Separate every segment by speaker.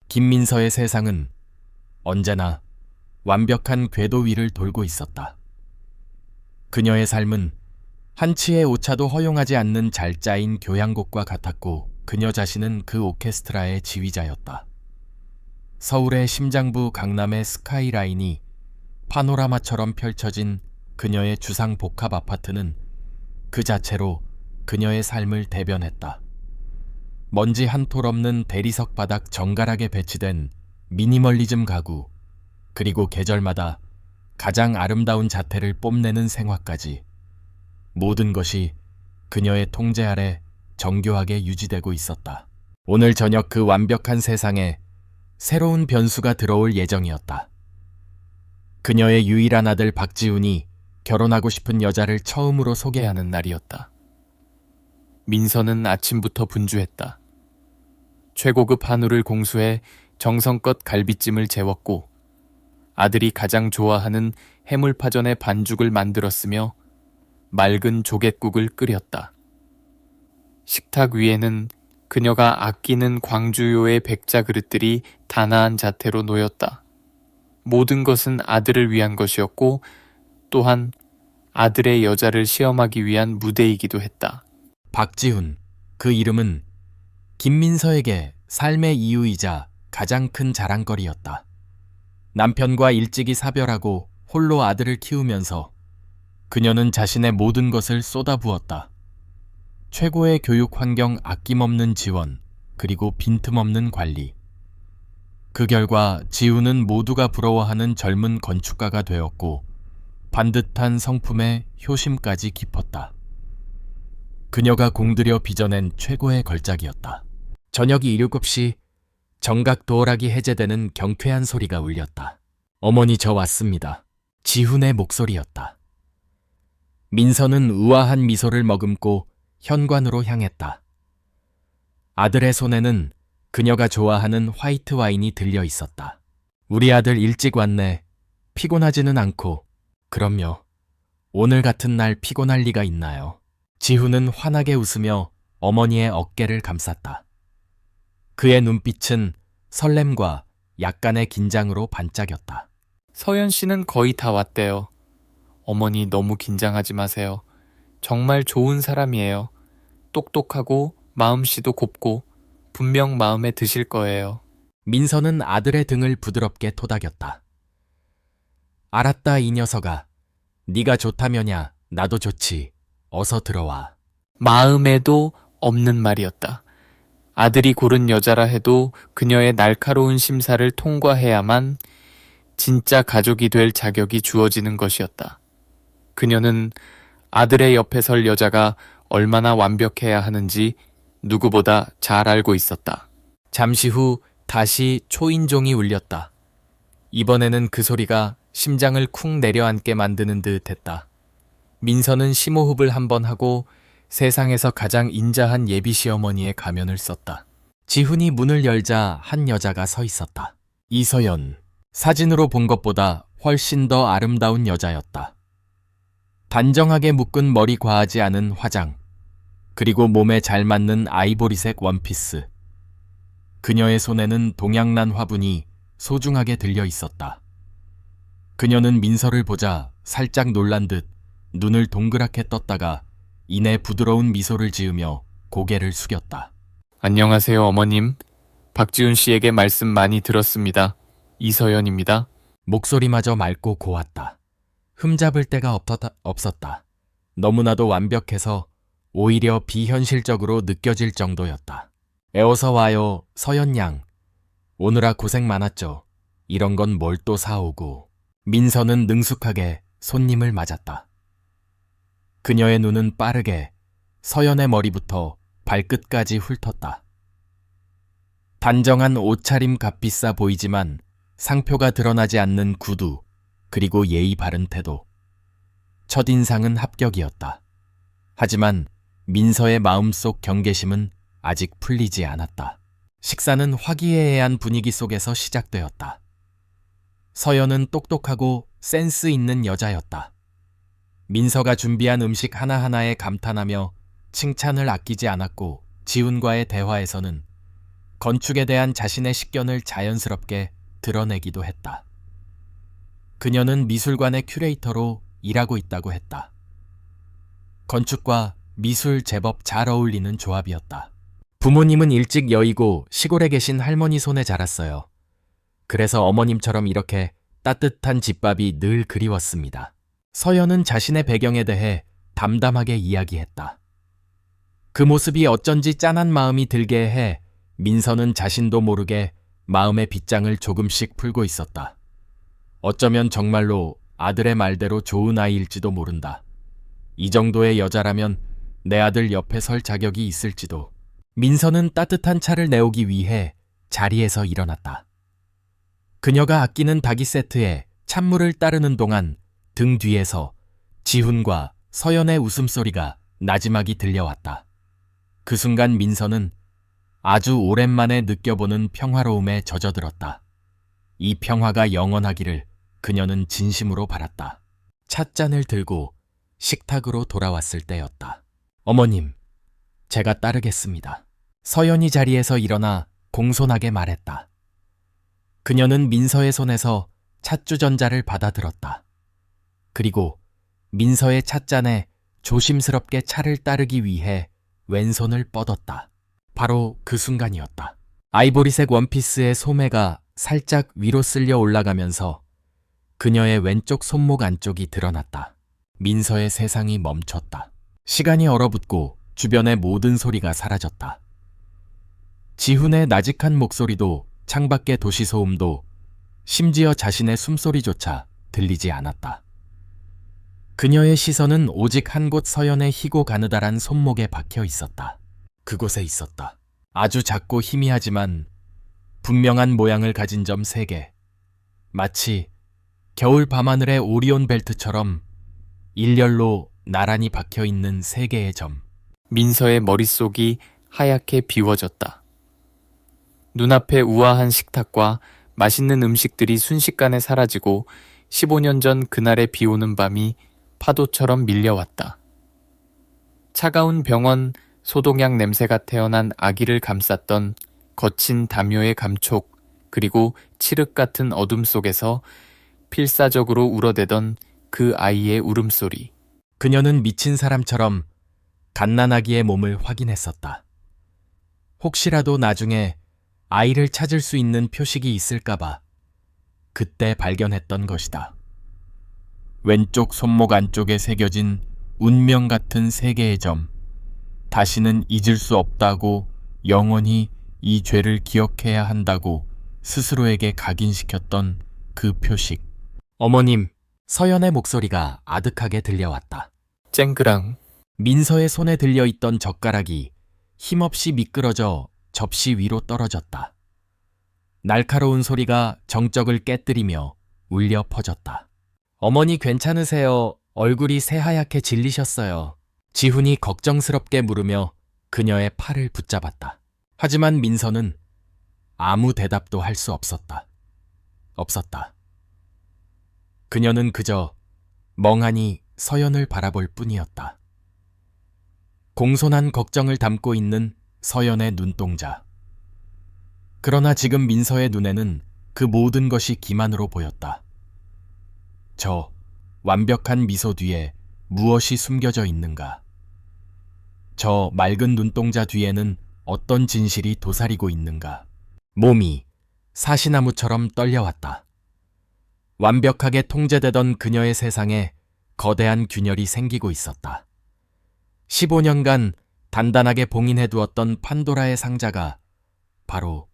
Speaker 1: 김민서의 세상은 언제나 완벽한 궤도 위를 돌고 있었다. 그녀의 삶은 한치의 오차도 허용하지 않는 잘 짜인 교향곡과 같았고 그녀 자신은 그 오케스트라의 지휘자였다. 서울의 심장부 강남의 스카이라인이 파노라마처럼 펼쳐진 그녀의 주상 복합 아파트는 그 자체로 그녀의 삶을 대변했다. 먼지 한 톨 없는 대리석 바닥 정갈하게 배치된 미니멀리즘 가구, 그리고 계절마다 가장 아름다운 자태를 뽐내는 생화까지 모든 것이 그녀의 통제 아래 정교하게 유지되고 있었다. 오늘 저녁 그 완벽한 세상에 새로운 변수가 들어올 예정이었다. 그녀의 유일한 아들 박지훈이 결혼하고 싶은 여자를 처음으로 소개하는 날이었다.
Speaker 2: 민서는 아침부터 분주했다. 최고급 한우를 공수해 정성껏 갈비찜을 재웠고 아들이 가장 좋아하는 해물파전에 반죽을 만들었으며 맑은 조갯국을 끓였다. 식탁 위에는 그녀가 아끼는 광주요의 백자 그릇들이 단아한 자태로 놓였다. 모든 것은 아들을 위한 것이었고 또한 아들의 여자를 시험하기 위한 무대이기도 했다.
Speaker 1: 박지훈, 그 이름은 김민서에게 삶의 이유이자 가장 큰 자랑거리였다. 남편과 일찍이 사별하고 홀로 아들을 키우면서 그녀는 자신의 모든 것을 쏟아부었다. 최고의 교육 환경 아낌없는 지원, 그리고 빈틈없는 관리. 그 결과 지훈은 모두가 부러워하는 젊은 건축가가 되었고 반듯한 성품에 효심까지 깊었다. 그녀가 공들여 빚어낸 최고의 걸작이었다. 저녁이 7시 정각 도어락이 해제되는 경쾌한 소리가 울렸다. 어머니 저 왔습니다. 지훈의 목소리였다. 민서는 우아한 미소를 머금고 현관으로 향했다. 아들의 손에는 그녀가 좋아하는 화이트 와인이 들려 있었다. 우리 아들 일찍 왔네. 피곤하지는 않고. 그럼요. 오늘 같은 날 피곤할 리가 있나요? 지훈은 환하게 웃으며 어머니의 어깨를 감쌌다. 그의 눈빛은 설렘과 약간의 긴장으로 반짝였다.
Speaker 2: 서연 씨는 거의 다 왔대요. 어머니 너무 긴장하지 마세요. 정말 좋은 사람이에요. 똑똑하고 마음씨도 곱고 분명 마음에 드실 거예요.
Speaker 1: 민서는 아들의 등을 부드럽게 토닥였다. 알았다 이 녀석아. 네가 좋다면야 나도 좋지. 어서 들어와.
Speaker 2: 마음에도 없는 말이었다. 아들이 고른 여자라 해도 그녀의 날카로운 심사를 통과해야만 진짜 가족이 될 자격이 주어지는 것이었다. 그녀는 아들의 옆에 설 여자가 얼마나 완벽해야 하는지 누구보다 잘 알고 있었다.
Speaker 1: 잠시 후 다시 초인종이 울렸다. 이번에는 그 소리가 심장을 쿵 내려앉게 만드는 듯 했다. 민서는 심호흡을 한번 하고 세상에서 가장 인자한 예비시어머니의 가면을 썼다. 지훈이 문을 열자 한 여자가 서 있었다. 이서연. 사진으로 본 것보다 훨씬 더 아름다운 여자였다. 단정하게 묶은 머리 과하지 않은 화장, 그리고 몸에 잘 맞는 아이보리색 원피스. 그녀의 손에는 동양난 화분이 소중하게 들려 있었다. 그녀는 민서를 보자 살짝 놀란 듯 눈을 동그랗게 떴다가 이내 부드러운 미소를 지으며 고개를 숙였다.
Speaker 2: 안녕하세요 어머님. 박지훈 씨에게 말씀 많이 들었습니다. 이서연입니다.
Speaker 1: 목소리마저 맑고 고왔다. 흠잡을 데가 없었다. 너무나도 완벽해서 오히려 비현실적으로 느껴질 정도였다. 애워서 와요, 서연 양. 오느라 고생 많았죠. 이런 건 뭘 또 사오고. 민서는 능숙하게 손님을 맞았다. 그녀의 눈은 빠르게 서연의 머리부터 발끝까지 훑었다. 단정한 옷차림 값비싸 보이지만 상표가 드러나지 않는 구두, 그리고 예의 바른 태도. 첫인상은 합격이었다. 하지만 민서의 마음속 경계심은 아직 풀리지 않았다. 식사는 화기애애한 분위기 속에서 시작되었다. 서연은 똑똑하고 센스 있는 여자였다. 민서가 준비한 음식 하나하나에 감탄하며 칭찬을 아끼지 않았고 지훈과의 대화에서는 건축에 대한 자신의 식견을 자연스럽게 드러내기도 했다. 그녀는 미술관의 큐레이터로 일하고 있다고 했다. 건축과 미술 제법 잘 어울리는 조합이었다. 부모님은 일찍 여의고 시골에 계신 할머니 손에 자랐어요. 그래서 어머님처럼 이렇게 따뜻한 집밥이 늘 그리웠습니다. 서연은 자신의 배경에 대해 담담하게 이야기했다. 그 모습이 어쩐지 짠한 마음이 들게 해 민서는 자신도 모르게 마음의 빗장을 조금씩 풀고 있었다. 어쩌면 정말로 아들의 말대로 좋은 아이일지도 모른다. 이 정도의 여자라면 내 아들 옆에 설 자격이 있을지도. 민서는 따뜻한 차를 내오기 위해 자리에서 일어났다. 그녀가 아끼는 닭이 세트에 찬물을 따르는 동안 등 뒤에서 지훈과 서연의 웃음소리가 나지막이 들려왔다. 그 순간 민서는 아주 오랜만에 느껴보는 평화로움에 젖어들었다. 이 평화가 영원하기를 그녀는 진심으로 바랐다. 찻잔을 들고 식탁으로 돌아왔을 때였다. 어머님, 제가 따르겠습니다. 서연이 자리에서 일어나 공손하게 말했다. 그녀는 민서의 손에서 찻주전자를 받아들었다. 그리고 민서의 찻잔에 조심스럽게 차를 따르기 위해 왼손을 뻗었다. 바로 그 순간이었다. 아이보리색 원피스의 소매가 살짝 위로 쓸려 올라가면서 그녀의 왼쪽 손목 안쪽이 드러났다. 민서의 세상이 멈췄다. 시간이 얼어붙고 주변의 모든 소리가 사라졌다. 지훈의 나직한 목소리도 창밖의 도시 소음도 심지어 자신의 숨소리조차 들리지 않았다. 그녀의 시선은 오직 한 곳 서연의 희고 가느다란 손목에 박혀 있었다. 그곳에 있었다. 아주 작고 희미하지만 분명한 모양을 가진 점 3개. 마치 겨울 밤하늘의 오리온 벨트처럼 일렬로 나란히 박혀있는 3개의 점.
Speaker 2: 민서의 머릿속이 하얗게 비워졌다. 눈앞에 우아한 식탁과 맛있는 음식들이 순식간에 사라지고 15년 전 그날의 비오는 밤이 파도처럼 밀려왔다. 차가운 병원 소독약 냄새가 태어난 아기를 감쌌던 거친 담요의 감촉, 그리고 칠흑 같은 어둠 속에서 필사적으로 울어대던 그 아이의 울음소리.
Speaker 1: 그녀는 미친 사람처럼 갓난아기의 몸을 확인했었다. 혹시라도 나중에 아이를 찾을 수 있는 표식이 있을까봐 그때 발견했던 것이다. 왼쪽 손목 안쪽에 새겨진 운명 같은 3개의 점. 다시는 잊을 수 없다고, 영원히 이 죄를 기억해야 한다고 스스로에게 각인시켰던 그 표식. 어머님, 서연의 목소리가 아득하게 들려왔다.
Speaker 2: 쨍그랑.
Speaker 1: 민서의 손에 들려있던 젓가락이 힘없이 미끄러져 접시 위로 떨어졌다. 날카로운 소리가 정적을 깨뜨리며 울려 퍼졌다. 어머니 괜찮으세요? 얼굴이 새하얗게 질리셨어요. 지훈이 걱정스럽게 물으며 그녀의 팔을 붙잡았다. 하지만 민서는 아무 대답도 할 수 없었다. 그녀는 그저 멍하니 서연을 바라볼 뿐이었다. 공손한 걱정을 담고 있는 서연의 눈동자. 그러나 지금 민서의 눈에는 그 모든 것이 기만으로 보였다. 저 완벽한 미소 뒤에 무엇이 숨겨져 있는가? 저 맑은 눈동자 뒤에는 어떤 진실이 도사리고 있는가? 몸이 사시나무처럼 떨려왔다. 완벽하게 통제되던 그녀의 세상에 거대한 균열이 생기고 있었다. 15년간 단단하게 봉인해두었던 판도라의 상자가 바로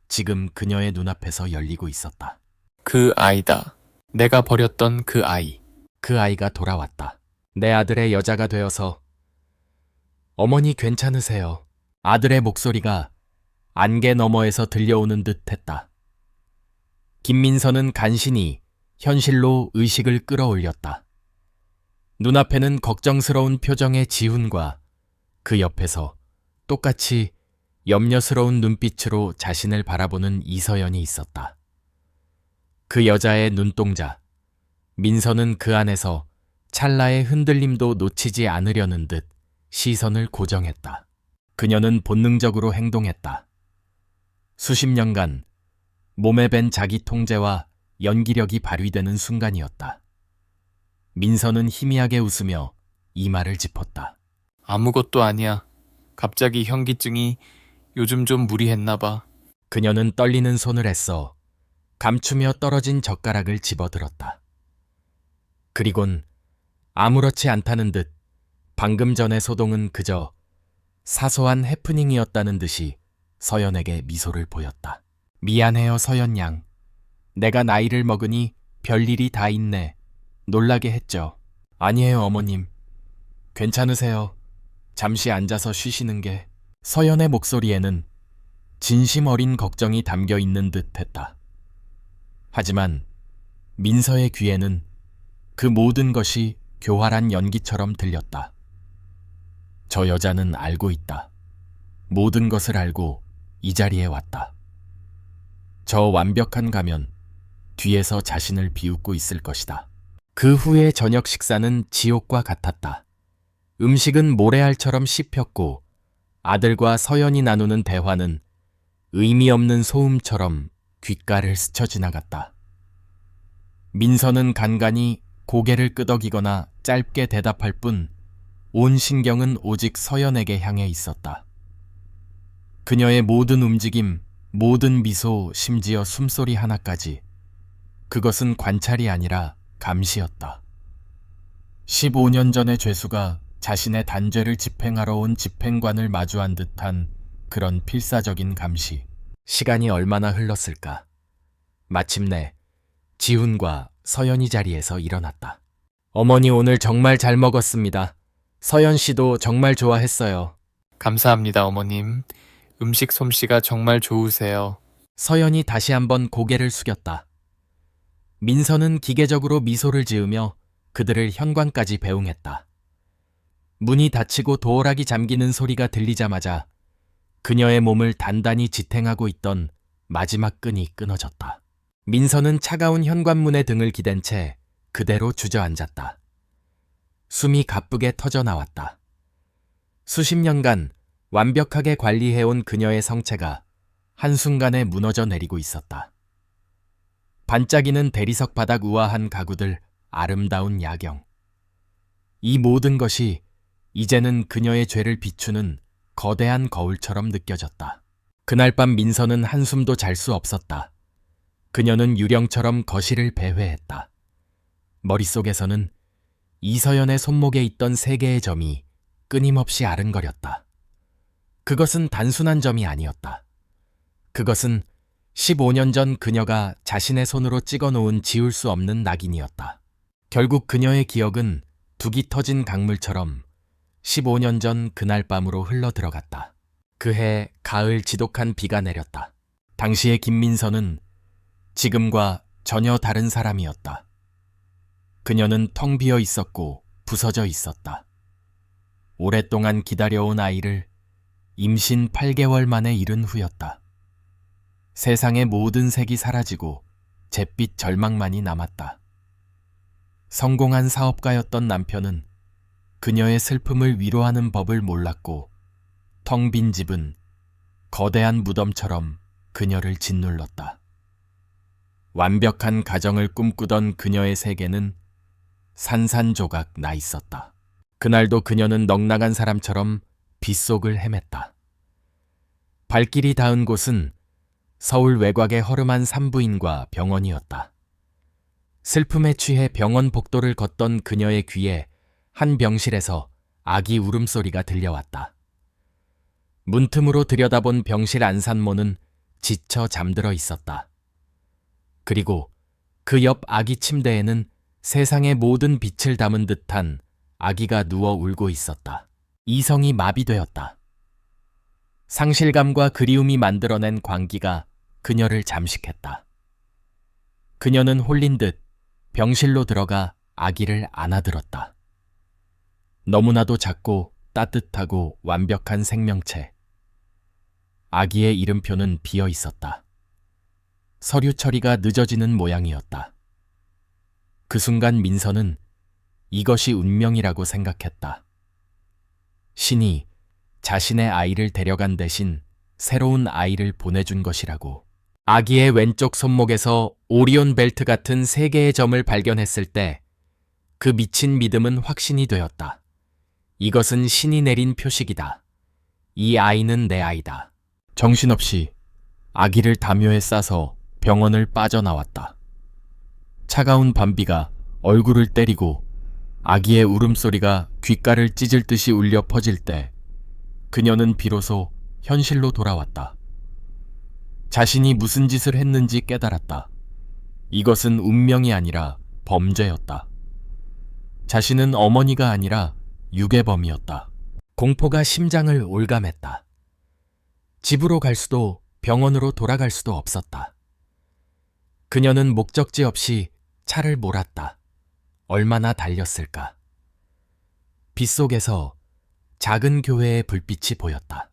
Speaker 1: 지금 그녀의 눈앞에서 열리고 있었다.
Speaker 2: 그 아이다. 내가 버렸던 그 아이.
Speaker 1: 그 아이가 돌아왔다. 내 아들의 여자가 되어서. 어머니 괜찮으세요? 아들의 목소리가 안개 너머에서 들려오는 듯 했다. 김민서는 간신히 현실로 의식을 끌어올렸다. 눈앞에는 걱정스러운 표정의 지훈과 그 옆에서 똑같이 염려스러운 눈빛으로 자신을 바라보는 이서연이 있었다. 그 여자의 눈동자, 민서는 그 안에서 찰나의 흔들림도 놓치지 않으려는 듯 시선을 고정했다. 그녀는 본능적으로 행동했다. 수십 년간 몸에 밴 자기 통제와 연기력이 발휘되는 순간이었다. 민서는 희미하게 웃으며 이마를 짚었다.
Speaker 2: 아무것도 아니야. 갑자기 현기증이 요즘 좀 무리했나 봐.
Speaker 1: 그녀는 떨리는 손을 애써 감추며 떨어진 젓가락을 집어들었다. 그리곤 아무렇지 않다는 듯 방금 전의 소동은 그저 사소한 해프닝이었다는 듯이 서연에게 미소를 보였다. 미안해요, 서연 양. 내가 나이를 먹으니 별일이 다 있네. 놀라게 했죠. 아니에요, 어머님. 괜찮으세요. 잠시 앉아서 쉬시는 게. 서연의 목소리에는 진심 어린 걱정이 담겨 있는 듯 했다. 하지만 민서의 귀에는 그 모든 것이 교활한 연기처럼 들렸다. 저 여자는 알고 있다. 모든 것을 알고 이 자리에 왔다. 저 완벽한 가면 뒤에서 자신을 비웃고 있을 것이다. 그 후의 저녁 식사는 지옥과 같았다. 음식은 모래알처럼 씹혔고 아들과 서연이 나누는 대화는 의미 없는 소음처럼 귓가를 스쳐 지나갔다. 민서는 간간히 고개를 끄덕이거나 짧게 대답할 뿐 온 신경은 오직 서연에게 향해 있었다. 그녀의 모든 움직임, 모든 미소, 심지어 숨소리 하나까지 그것은 관찰이 아니라 감시였다. 15년 전의 죄수가 자신의 단죄를 집행하러 온 집행관을 마주한 듯한 그런 필사적인 감시. 시간이 얼마나 흘렀을까. 마침내 지훈과 서연이 자리에서 일어났다. 어머니 오늘 정말 잘 먹었습니다. 서연 씨도 정말 좋아했어요.
Speaker 2: 감사합니다, 어머님. 음식 솜씨가 정말 좋으세요.
Speaker 1: 서연이 다시 한번 고개를 숙였다. 민서는 기계적으로 미소를 지으며 그들을 현관까지 배웅했다. 문이 닫히고 도어락이 잠기는 소리가 들리자마자 그녀의 몸을 단단히 지탱하고 있던 마지막 끈이 끊어졌다. 민서는 차가운 현관문에 등을 기댄 채 그대로 주저앉았다. 숨이 가쁘게 터져 나왔다. 수십 년간 완벽하게 관리해온 그녀의 성체가 한순간에 무너져 내리고 있었다. 반짝이는 대리석 바닥 우아한 가구들, 아름다운 야경. 이 모든 것이 이제는 그녀의 죄를 비추는 거대한 거울처럼 느껴졌다. 그날 밤 민서는 한숨도 잘 수 없었다. 그녀는 유령처럼 거실을 배회했다. 머릿속에서는 이서연의 손목에 있던 세 개의 점이 끊임없이 아른거렸다. 그것은 단순한 점이 아니었다. 그것은 15년 전 그녀가 자신의 손으로 찍어놓은 지울 수 없는 낙인이었다. 결국 그녀의 기억은 둑이 터진 강물처럼 15년 전 그날 밤으로 흘러들어갔다. 그해 가을 지독한 비가 내렸다. 당시의 김민서는 지금과 전혀 다른 사람이었다. 그녀는 텅 비어 있었고 부서져 있었다. 오랫동안 기다려온 아이를 임신 8개월 만에 잃은 후였다. 세상의 모든 색이 사라지고 잿빛 절망만이 남았다. 성공한 사업가였던 남편은 그녀의 슬픔을 위로하는 법을 몰랐고 텅 빈 집은 거대한 무덤처럼 그녀를 짓눌렀다. 완벽한 가정을 꿈꾸던 그녀의 세계는 산산조각 나 있었다. 그날도 그녀는 넉나간 사람처럼 빗속을 헤맸다. 발길이 닿은 곳은 서울 외곽의 허름한 산부인과 병원이었다. 슬픔에 취해 병원 복도를 걷던 그녀의 귀에 한 병실에서 아기 울음소리가 들려왔다. 문틈으로 들여다본 병실 안산모는 지쳐 잠들어 있었다. 그리고 그 옆 아기 침대에는 세상의 모든 빛을 담은 듯한 아기가 누워 울고 있었다. 이성이 마비되었다. 상실감과 그리움이 만들어낸 광기가 그녀를 잠식했다. 그녀는 홀린 듯 병실로 들어가 아기를 안아들었다. 너무나도 작고 따뜻하고 완벽한 생명체. 아기의 이름표는 비어 있었다. 서류 처리가 늦어지는 모양이었다. 그 순간 민서는 이것이 운명이라고 생각했다. 신이 자신의 아이를 데려간 대신 새로운 아이를 보내준 것이라고. 아기의 왼쪽 손목에서 오리온 벨트 같은 3개의 점을 발견했을 때 그 미친 믿음은 확신이 되었다. 이것은 신이 내린 표식이다. 이 아이는 내 아이다. 정신없이 아기를 담요에 싸서 병원을 빠져나왔다. 차가운 밤비가 얼굴을 때리고 아기의 울음소리가 귓가를 찢을 듯이 울려 퍼질 때 그녀는 비로소 현실로 돌아왔다. 자신이 무슨 짓을 했는지 깨달았다. 이것은 운명이 아니라 범죄였다. 자신은 어머니가 아니라 유괴범이었다. 공포가 심장을 올감했다. 집으로 갈 수도 병원으로 돌아갈 수도 없었다. 그녀는 목적지 없이 차를 몰았다. 얼마나 달렸을까. 빗속에서 작은 교회의 불빛이 보였다.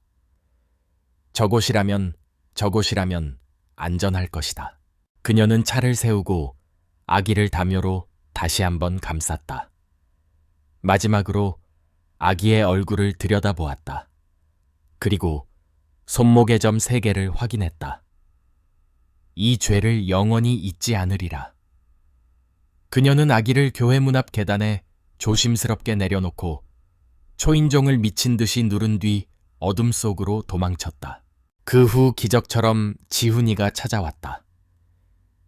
Speaker 1: 저곳이라면 안전할 것이다. 그녀는 차를 세우고 아기를 담요로 다시 한번 감쌌다. 마지막으로 아기의 얼굴을 들여다보았다. 그리고 손목의 점 3개를 확인했다. 이 죄를 영원히 잊지 않으리라. 그녀는 아기를 교회 문 앞 계단에 조심스럽게 내려놓고 초인종을 미친 듯이 누른 뒤 어둠 속으로 도망쳤다. 그 후 기적처럼 지훈이가 찾아왔다.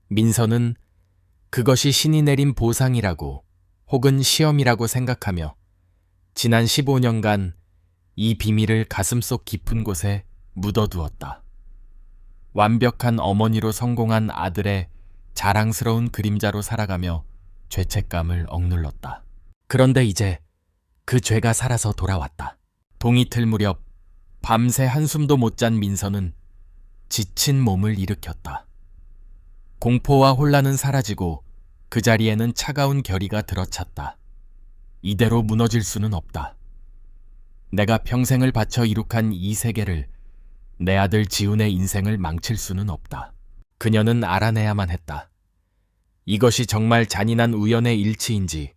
Speaker 1: 민서는 그것이 신이 내린 보상이라고 혹은 시험이라고 생각하며 지난 15년간 이 비밀을 가슴속 깊은 곳에 묻어두었다. 완벽한 어머니로 성공한 아들의 자랑스러운 그림자로 살아가며 죄책감을 억눌렀다. 그런데 이제 그 죄가 살아서 돌아왔다. 동이틀 무렵 밤새 한숨도 못 잔 민서는 지친 몸을 일으켰다. 공포와 혼란은 사라지고 그 자리에는 차가운 결의가 들어찼다. 이대로 무너질 수는 없다. 내가 평생을 바쳐 이룩한 이 세계를 내 아들 지훈의 인생을 망칠 수는 없다. 그녀는 알아내야만 했다. 이것이 정말 잔인한 우연의 일치인지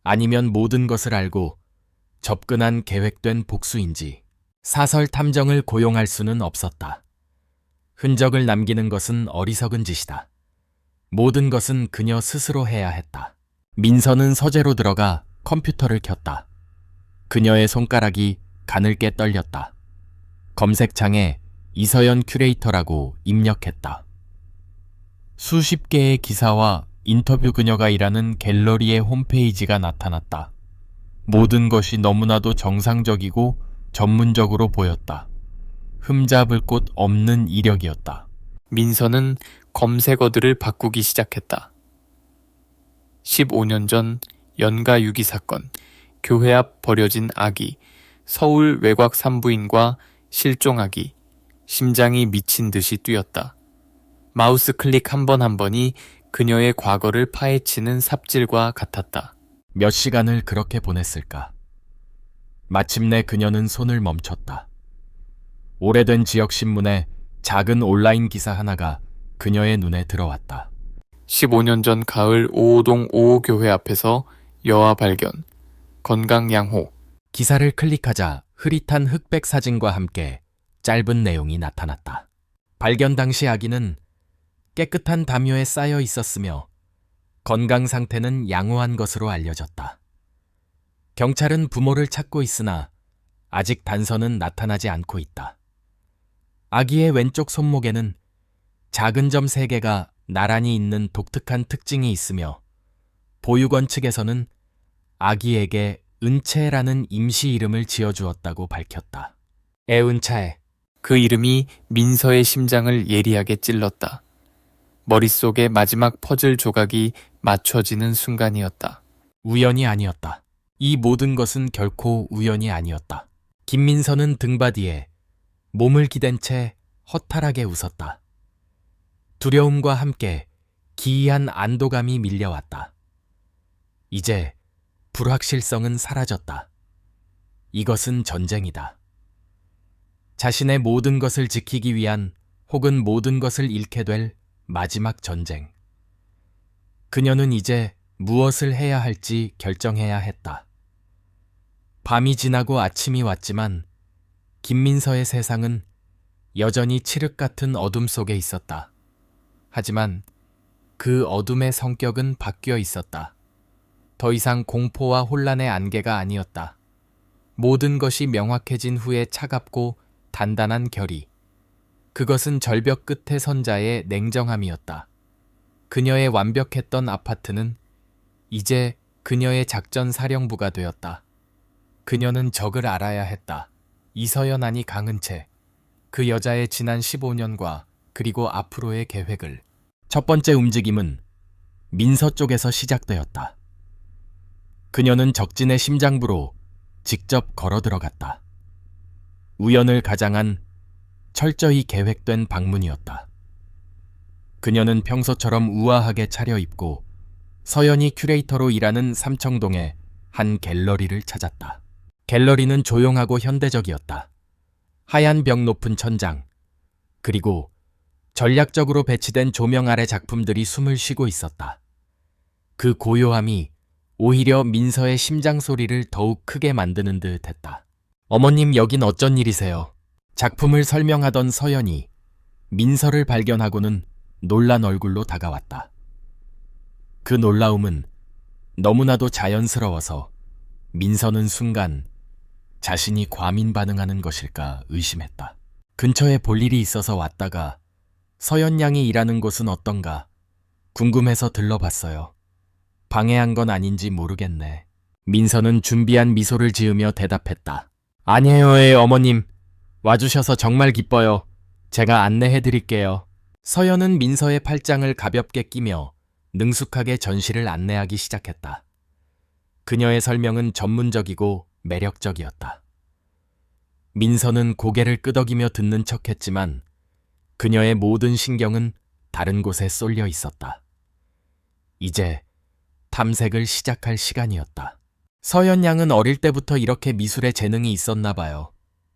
Speaker 1: 아니면 모든 것을 알고 접근한 계획된 복수인지. 사설 탐정을 고용할 수는 없었다. 흔적을 남기는 것은 어리석은 짓이다. 모든 것은 그녀 스스로 해야 했다. 민서는 서재로 들어가 컴퓨터를 켰다. 그녀의 손가락이 가늘게 떨렸다. 검색창에 이서연 큐레이터라고 입력했다. 수십 개의 기사와 인터뷰 그녀가 일하는 갤러리의 홈페이지가 나타났다. 모든 것이 너무나도 정상적이고 전문적으로 보였다. 흠잡을 곳 없는 이력이었다.
Speaker 2: 민서는 검색어들을 바꾸기 시작했다. 15년 전 연가 유기 사건, 교회 앞 버려진 아기, 서울 외곽 산부인과 실종 아기, 심장이 미친 듯이 뛰었다. 마우스 클릭 한 번 한 번이 그녀의 과거를 파헤치는 삽질과 같았다.
Speaker 1: 몇 시간을 그렇게 보냈을까? 마침내 그녀는 손을 멈췄다. 오래된 지역신문에 작은 온라인 기사 하나가 그녀의 눈에 들어왔다.
Speaker 2: 15년 전 가을 5호동 5호 교회 앞에서 여아 발견, 건강 양호.
Speaker 1: 기사를 클릭하자 흐릿한 흑백 사진과 함께 짧은 내용이 나타났다. 발견 당시 아기는 깨끗한 담요에 쌓여 있었으며 건강 상태는 양호한 것으로 알려졌다. 경찰은 부모를 찾고 있으나 아직 단서는 나타나지 않고 있다. 아기의 왼쪽 손목에는 작은 점 3개가 나란히 있는 독특한 특징이 있으며 보육원 측에서는 아기에게 은채라는 임시 이름을 지어주었다고 밝혔다. 애은차에.
Speaker 2: 그 이름이 민서의 심장을 예리하게 찔렀다. 머릿속의 마지막 퍼즐 조각이 맞춰지는 순간이었다.
Speaker 1: 우연이 아니었다. 이 모든 것은 결코 우연이 아니었다. 김민서는 등받이에 몸을 기댄 채 허탈하게 웃었다. 두려움과 함께 기이한 안도감이 밀려왔다. 이제 불확실성은 사라졌다. 이것은 전쟁이다. 자신의 모든 것을 지키기 위한 혹은 모든 것을 잃게 될 마지막 전쟁. 그녀는 이제 무엇을 해야 할지 결정해야 했다. 밤이 지나고 아침이 왔지만 김민서의 세상은 여전히 칠흑 같은 어둠 속에 있었다. 하지만 그 어둠의 성격은 바뀌어 있었다. 더 이상 공포와 혼란의 안개가 아니었다. 모든 것이 명확해진 후에 차갑고 단단한 결의. 그것은 절벽 끝에 선 자의 냉정함이었다. 그녀의 완벽했던 아파트는 이제 그녀의 작전 사령부가 되었다. 그녀는 적을 알아야 했다. 이서연 안이 강은 채 그 여자의 지난 15년과 그리고 앞으로의 계획을. 첫 번째 움직임은 민서 쪽에서 시작되었다. 그녀는 적진의 심장부로 직접 걸어 들어갔다. 우연을 가장한 철저히 계획된 방문이었다. 그녀는 평소처럼 우아하게 차려입고 서연이 큐레이터로 일하는 삼청동의 한 갤러리를 찾았다. 갤러리는 조용하고 현대적이었다. 하얀 벽 높은 천장, 그리고 전략적으로 배치된 조명 아래 작품들이 숨을 쉬고 있었다. 그 고요함이 오히려 민서의 심장 소리를 더욱 크게 만드는 듯 했다. 어머님, 여긴 어쩐 일이세요? 작품을 설명하던 서연이 민서를 발견하고는 놀란 얼굴로 다가왔다. 그 놀라움은 너무나도 자연스러워서 민서는 순간 자신이 과민 반응하는 것일까 의심했다. 근처에 볼 일이 있어서 왔다가 서연 양이 일하는 곳은 어떤가 궁금해서 들러봤어요. 방해한 건 아닌지 모르겠네. 민서는 준비한 미소를 지으며 대답했다. 아니에요, 어머님. 와주셔서 정말 기뻐요. 제가 안내해드릴게요. 서연은 민서의 팔짱을 가볍게 끼며 능숙하게 전시를 안내하기 시작했다. 그녀의 설명은 전문적이고 매력적이었다. 민서는 고개를 끄덕이며 듣는 척했지만 그녀의 모든 신경은 다른 곳에 쏠려 있었다. 이제 탐색을 시작할 시간이었다. 서연 양은 어릴 때부터 이렇게 미술에 재능이 있었나 봐요.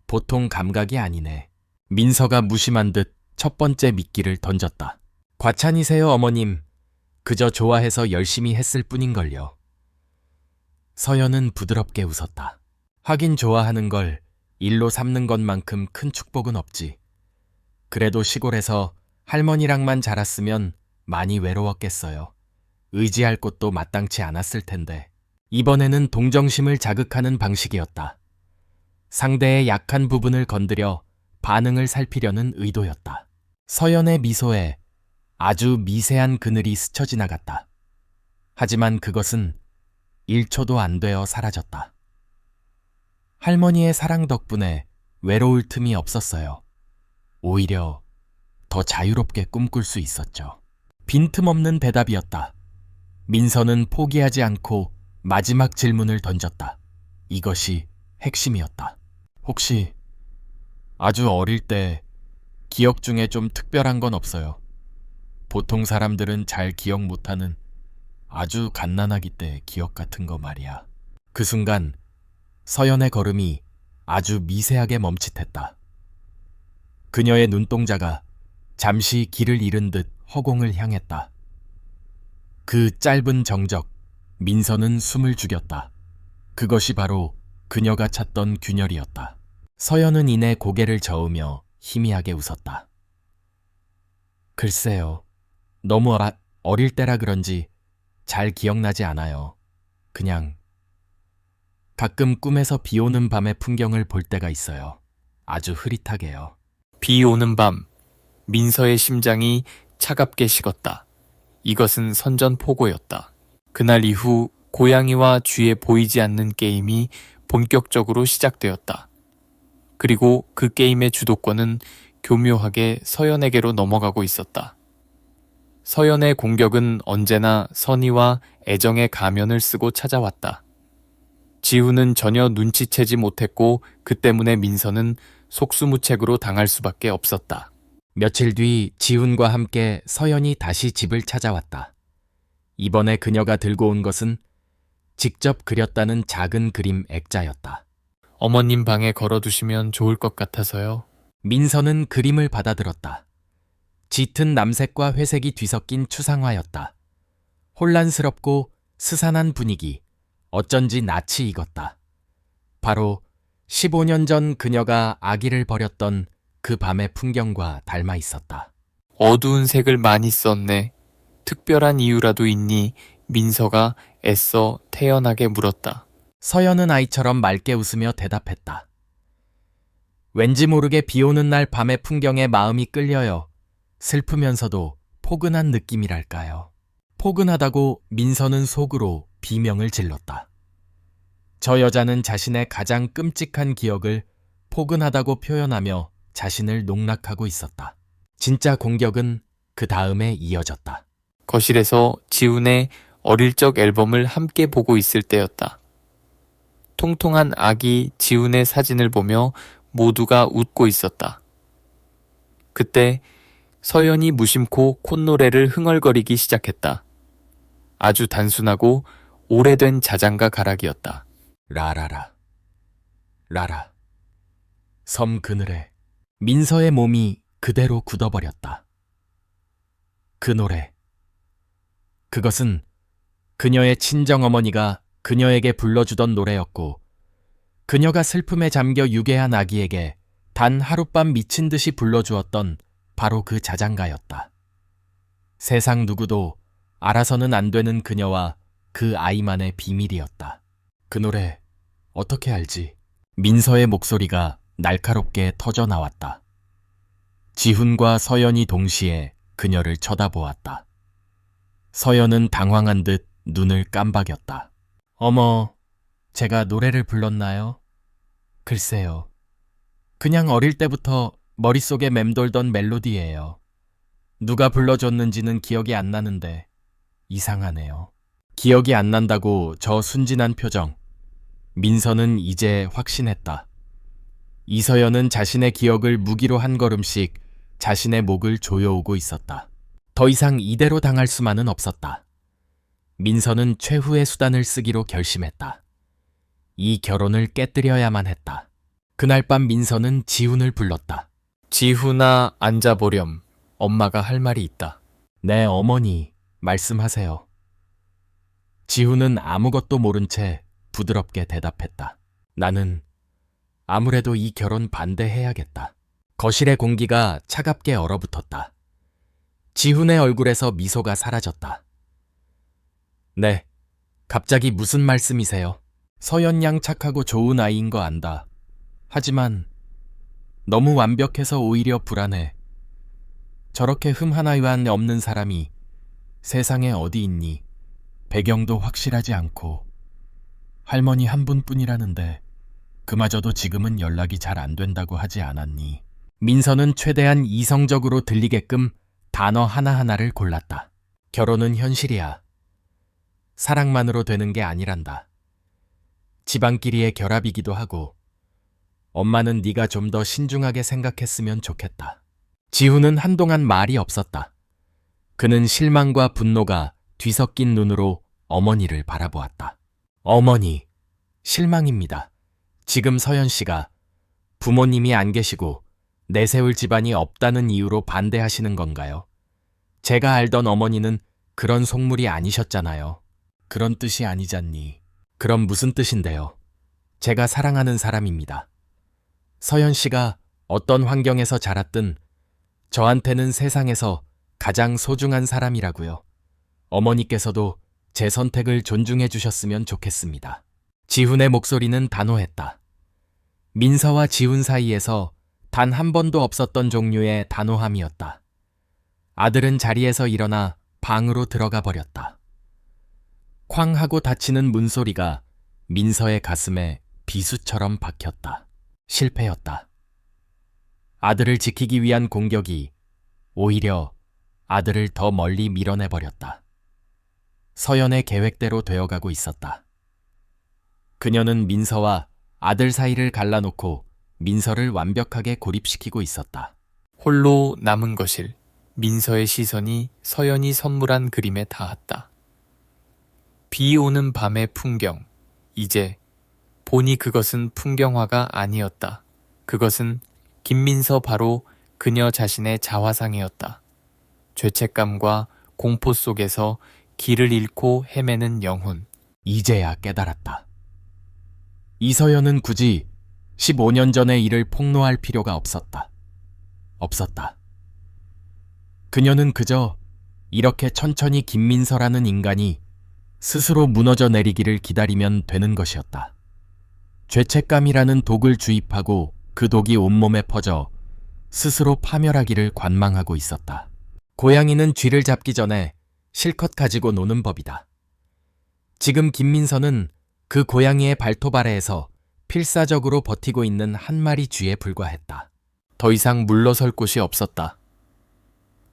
Speaker 1: 보통 감각이 아니네. 민서가 무심한 듯 첫 번째 미끼를 던졌다. 과찬이세요, 어머님. 그저 좋아해서 열심히 했을 뿐인걸요. 서연은 부드럽게 웃었다. 하긴 좋아하는 걸 일로 삼는 것만큼 큰 축복은 없지. 그래도 시골에서 할머니랑만 자랐으면 많이 외로웠겠어요. 의지할 곳도 마땅치 않았을 텐데. 이번에는 동정심을 자극하는 방식이었다. 상대의 약한 부분을 건드려 반응을 살피려는 의도였다. 서연의 미소에 아주 미세한 그늘이 스쳐 지나갔다. 하지만 그것은 1초도 안 되어 사라졌다. 할머니의 사랑 덕분에 외로울 틈이 없었어요. 오히려 더 자유롭게 꿈꿀 수 있었죠. 빈틈없는 대답이었다. 민서는 포기하지 않고 마지막 질문을 던졌다. 이것이 핵심이었다. 혹시 아주 어릴 때 기억 중에 좀 특별한 건 없어요? 보통 사람들은 잘 기억 못하는 아주 갓난아기 때 기억 같은 거 말이야. 그 순간 서연의 걸음이 아주 미세하게 멈칫했다. 그녀의 눈동자가 잠시 길을 잃은 듯 허공을 향했다. 그 짧은 정적, 민서는 숨을 죽였다. 그것이 바로 그녀가 찾던 균열이었다. 서연은 이내 고개를 저으며 희미하게 웃었다. 글쎄요, 너무 어릴 때라 그런지 잘 기억나지 않아요. 그냥 가끔 꿈에서 비 오는 밤의 풍경을 볼 때가 있어요. 아주 흐릿하게요.
Speaker 2: 비 오는 밤, 민서의 심장이 차갑게 식었다. 이것은 선전포고였다. 그날 이후 고양이와 쥐에 보이지 않는 게임이 본격적으로 시작되었다. 그리고 그 게임의 주도권은 교묘하게 서연에게로 넘어가고 있었다. 서연의 공격은 언제나 선의와 애정의 가면을 쓰고 찾아왔다. 지우는 전혀 눈치채지 못했고 그 때문에 민서는 속수무책으로 당할 수밖에 없었다.
Speaker 1: 며칠 뒤 지훈과 함께 서연이 다시 집을 찾아왔다. 이번에 그녀가 들고 온 것은 직접 그렸다는 작은 그림 액자였다.
Speaker 2: 어머님 방에 걸어두시면 좋을 것 같아서요.
Speaker 1: 민서는 그림을 받아들었다. 짙은 남색과 회색이 뒤섞인 추상화였다. 혼란스럽고 스산한 분위기, 어쩐지 낯이 익었다. 바로 15년 전 그녀가 아기를 버렸던 그 밤의 풍경과 닮아 있었다.
Speaker 2: 어두운 색을 많이 썼네. 특별한 이유라도 있니? 민서가 애써 태연하게 물었다.
Speaker 1: 서연은 아이처럼 맑게 웃으며 대답했다. 왠지 모르게 비 오는 날 밤의 풍경에 마음이 끌려요. 슬프면서도 포근한 느낌이랄까요. 포근하다고 민서는 속으로 비명을 질렀다. 저 여자는 자신의 가장 끔찍한 기억을 포근하다고 표현하며 자신을 농락하고 있었다. 진짜 공격은 그 다음에 이어졌다.
Speaker 2: 거실에서 지훈의 어릴 적 앨범을 함께 보고 있을 때였다. 통통한 아기 지훈의 사진을 보며 모두가 웃고 있었다. 그때 서연이 무심코 콧노래를 흥얼거리기 시작했다. 아주 단순하고 오래된 자장가 가락이었다.
Speaker 1: 라라라, 라라. 섬 그늘에 민서의 몸이 그대로 굳어버렸다. 그 노래. 그것은 그녀의 친정어머니가 그녀에게 불러주던 노래였고 그녀가 슬픔에 잠겨 유괴한 아기에게 단 하룻밤 미친 듯이 불러주었던 바로 그 자장가였다. 세상 누구도 알아서는 안 되는 그녀와 그 아이만의 비밀이었다. 그 노래 어떻게 알지? 민서의 목소리가 날카롭게 터져 나왔다. 지훈과 서연이 동시에 그녀를 쳐다보았다. 서연은 당황한 듯 눈을 깜박였다. 어머, 제가 노래를 불렀나요? 글쎄요. 그냥 어릴 때부터 머릿속에 맴돌던 멜로디예요. 누가 불러줬는지는 기억이 안 나는데 이상하네요. 기억이 안 난다고 저 순진한 표정. 민서는 이제 확신했다. 이서연은 자신의 기억을 무기로 한 걸음씩 자신의 목을 조여오고 있었다. 더 이상 이대로 당할 수만은 없었다. 민서는 최후의 수단을 쓰기로 결심했다. 이 결혼을 깨뜨려야만 했다. 그날 밤 민서는 지훈을 불렀다.
Speaker 2: 지훈아, 앉아보렴. 엄마가 할 말이 있다.
Speaker 1: 네, 어머니, 말씀하세요. 지훈은 아무것도 모른 채 부드럽게 대답했다. 나는 아무래도 이 결혼 반대해야겠다. 거실의 공기가 차갑게 얼어붙었다. 지훈의 얼굴에서 미소가 사라졌다. 네, 갑자기 무슨 말씀이세요? 서연 양 착하고 좋은 아이인 거 안다. 하지만 너무 완벽해서 오히려 불안해. 저렇게 흠 하나만 없는 사람이 세상에 어디 있니? 배경도 확실하지 않고 할머니 한 분뿐이라는데 그마저도 지금은 연락이 잘 안 된다고 하지 않았니? 민서는 최대한 이성적으로 들리게끔 단어 하나하나를 골랐다. 결혼은 현실이야. 사랑만으로 되는 게 아니란다. 집안끼리의 결합이기도 하고 엄마는 네가 좀 더 신중하게 생각했으면 좋겠다. 지훈은 한동안 말이 없었다. 그는 실망과 분노가 뒤섞인 눈으로 어머니를 바라보았다. 어머니, 실망입니다. 지금 서연 씨가 부모님이 안 계시고 내세울 집안이 없다는 이유로 반대하시는 건가요? 제가 알던 어머니는 그런 속물이 아니셨잖아요. 그런 뜻이 아니잖니. 그럼 무슨 뜻인데요? 제가 사랑하는 사람입니다. 서연 씨가 어떤 환경에서 자랐든 저한테는 세상에서 가장 소중한 사람이라고요. 어머니께서도 제 선택을 존중해 주셨으면 좋겠습니다. 지훈의 목소리는 단호했다. 민서와 지훈 사이에서 단 한 번도 없었던 종류의 단호함이었다. 아들은 자리에서 일어나 방으로 들어가 버렸다. 쾅 하고 닫히는 문소리가 민서의 가슴에 비수처럼 박혔다. 실패였다. 아들을 지키기 위한 공격이 오히려 아들을 더 멀리 밀어내버렸다. 서연의 계획대로 되어가고 있었다. 그녀는 민서와 아들 사이를 갈라놓고 민서를 완벽하게 고립시키고 있었다.
Speaker 2: 홀로 남은 거실. 민서의 시선이 서연이 선물한 그림에 닿았다. 비 오는 밤의 풍경. 이제 보니 그것은 풍경화가 아니었다. 그것은 김민서 바로 그녀 자신의 자화상이었다. 죄책감과 공포 속에서 길을 잃고 헤매는 영혼.
Speaker 1: 이제야 깨달았다. 이서연은 굳이 15년 전의 일을 폭로할 필요가 없었다. 없었다. 그녀는 그저 이렇게 천천히 김민서라는 인간이 스스로 무너져 내리기를 기다리면 되는 것이었다. 죄책감이라는 독을 주입하고 그 독이 온몸에 퍼져 스스로 파멸하기를 관망하고 있었다. 고양이는 쥐를 잡기 전에 실컷 가지고 노는 법이다. 지금 김민서는 그 고양이의 발톱 아래에서 필사적으로 버티고 있는 한 마리 쥐에 불과했다. 더 이상 물러설 곳이 없었다.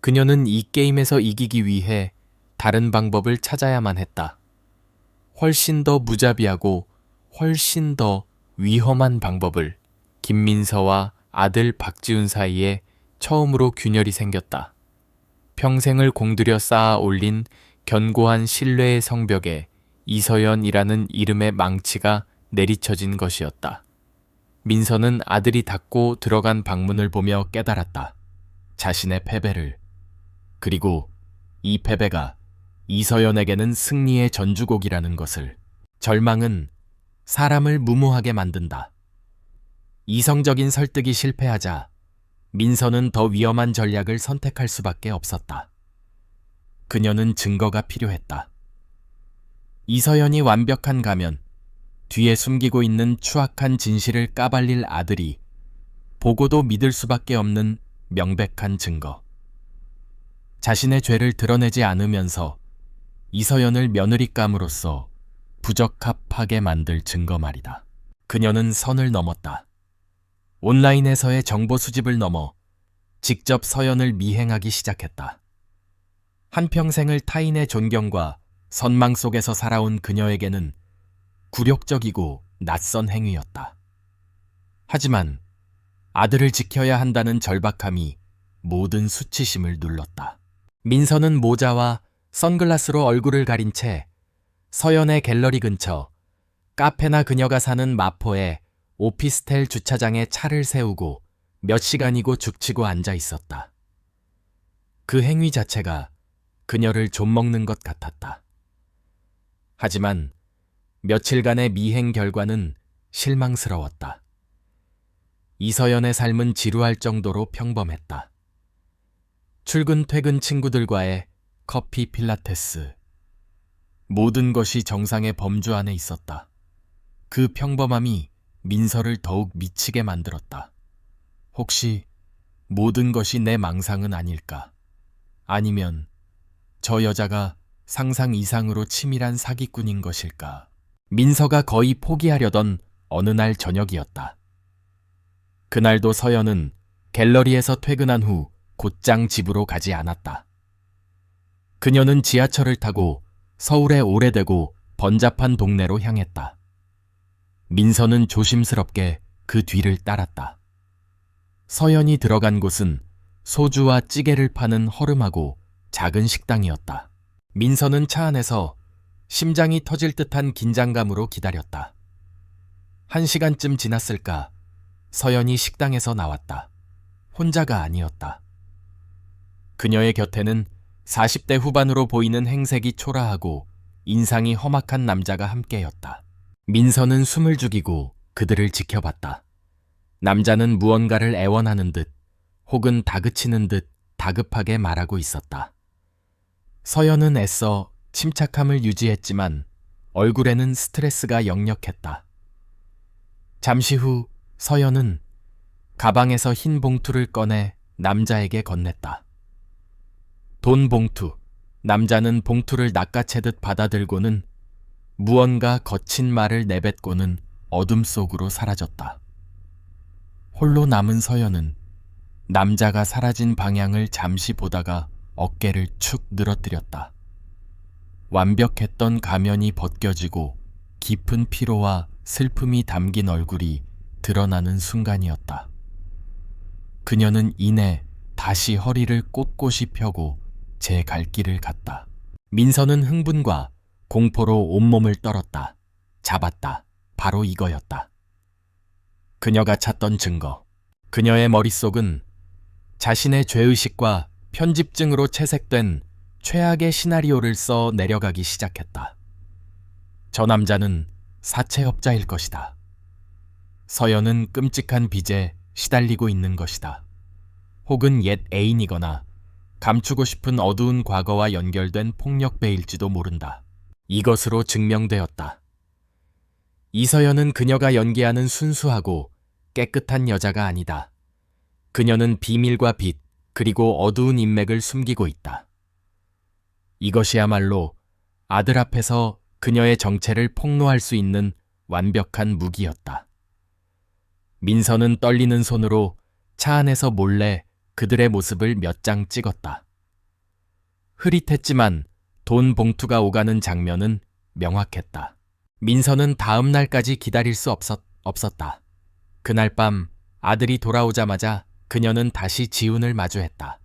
Speaker 1: 그녀는 이 게임에서 이기기 위해 다른 방법을 찾아야만 했다. 훨씬 더 무자비하고 훨씬 더 위험한 방법을. 김민서와 아들 박지훈 사이에 처음으로 균열이 생겼다. 평생을 공들여 쌓아 올린 견고한 신뢰의 성벽에 이서연이라는 이름의 망치가 내리쳐진 것이었다. 민서는 아들이 닫고 들어간 방문을 보며 깨달았다. 자신의 패배를. 그리고 이 패배가 이서연에게는 승리의 전주곡이라는 것을. 절망은 사람을 무모하게 만든다. 이성적인 설득이 실패하자 민서는 더 위험한 전략을 선택할 수밖에 없었다. 그녀는 증거가 필요했다. 이서연이 완벽한 가면, 뒤에 숨기고 있는 추악한 진실을 까발릴 아들이 보고도 믿을 수밖에 없는 명백한 증거. 자신의 죄를 드러내지 않으면서 이서연을 며느리감으로써 부적합하게 만들 증거 말이다. 그녀는 선을 넘었다. 온라인에서의 정보 수집을 넘어 직접 서연을 미행하기 시작했다. 한평생을 타인의 존경과 선망 속에서 살아온 그녀에게는 굴욕적이고 낯선 행위였다. 하지만 아들을 지켜야 한다는 절박함이 모든 수치심을 눌렀다. 민서는 모자와 선글라스로 얼굴을 가린 채 서연의 갤러리 근처 카페나 그녀가 사는 마포의 오피스텔 주차장에 차를 세우고 몇 시간이고 죽치고 앉아 있었다. 그 행위 자체가 그녀를 좀먹는 것 같았다. 하지만 며칠간의 미행 결과는 실망스러웠다. 이서연의 삶은 지루할 정도로 평범했다. 출근 퇴근 친구들과의 커피 필라테스. 모든 것이 정상의 범주 안에 있었다. 그 평범함이 민서를 더욱 미치게 만들었다. 혹시 모든 것이 내 망상은 아닐까? 아니면 저 여자가 상상 이상으로 치밀한 사기꾼인 것일까? 민서가 거의 포기하려던 어느 날 저녁이었다. 그날도 서연은 갤러리에서 퇴근한 후 곧장 집으로 가지 않았다. 그녀는 지하철을 타고 서울의 오래되고 번잡한 동네로 향했다. 민서는 조심스럽게 그 뒤를 따랐다. 서연이 들어간 곳은 소주와 찌개를 파는 허름하고 작은 식당이었다. 민서는 차 안에서 심장이 터질 듯한 긴장감으로 기다렸다. 1시간쯤 지났을까 서연이 식당에서 나왔다. 혼자가 아니었다. 그녀의 곁에는 40대 후반으로 보이는 행색이 초라하고 인상이 험악한 남자가 함께였다. 민서는 숨을 죽이고 그들을 지켜봤다. 남자는 무언가를 애원하는 듯 혹은 다그치는 듯 다급하게 말하고 있었다. 서연은 애써 침착함을 유지했지만 얼굴에는 스트레스가 역력했다. 잠시 후 서연은 가방에서 흰 봉투를 꺼내 남자에게 건넸다. 돈 봉투. 남자는 봉투를 낚아채듯 받아들고는 무언가 거친 말을 내뱉고는 어둠 속으로 사라졌다. 홀로 남은 서연은 남자가 사라진 방향을 잠시 보다가 어깨를 축 늘어뜨렸다. 완벽했던 가면이 벗겨지고 깊은 피로와 슬픔이 담긴 얼굴이 드러나는 순간이었다. 그녀는 이내 다시 허리를 꼿꼿이 펴고 제 갈 길을 갔다. 민서는 흥분과 공포로 온몸을 떨었다. 잡았다. 바로 이거였다. 그녀가 찾던 증거. 그녀의 머릿속은 자신의 죄의식과 편집증으로 채색된 최악의 시나리오를 써 내려가기 시작했다. 저 남자는 사채업자일 것이다. 서연은 끔찍한 빚에 시달리고 있는 것이다. 혹은 옛 애인이거나 감추고 싶은 어두운 과거와 연결된 폭력배일지도 모른다. 이것으로 증명되었다. 이서연은 그녀가 연기하는 순수하고 깨끗한 여자가 아니다. 그녀는 비밀과 빚, 그리고 어두운 인맥을 숨기고 있다. 이것이야말로 아들 앞에서 그녀의 정체를 폭로할 수 있는 완벽한 무기였다. 민서는 떨리는 손으로 차 안에서 몰래 그들의 모습을 몇 장 찍었다. 흐릿했지만 돈 봉투가 오가는 장면은 명확했다. 민서는 다음 날까지 기다릴 수 없었다. 그날 밤 아들이 돌아오자마자 그녀는 다시 지훈을 마주했다.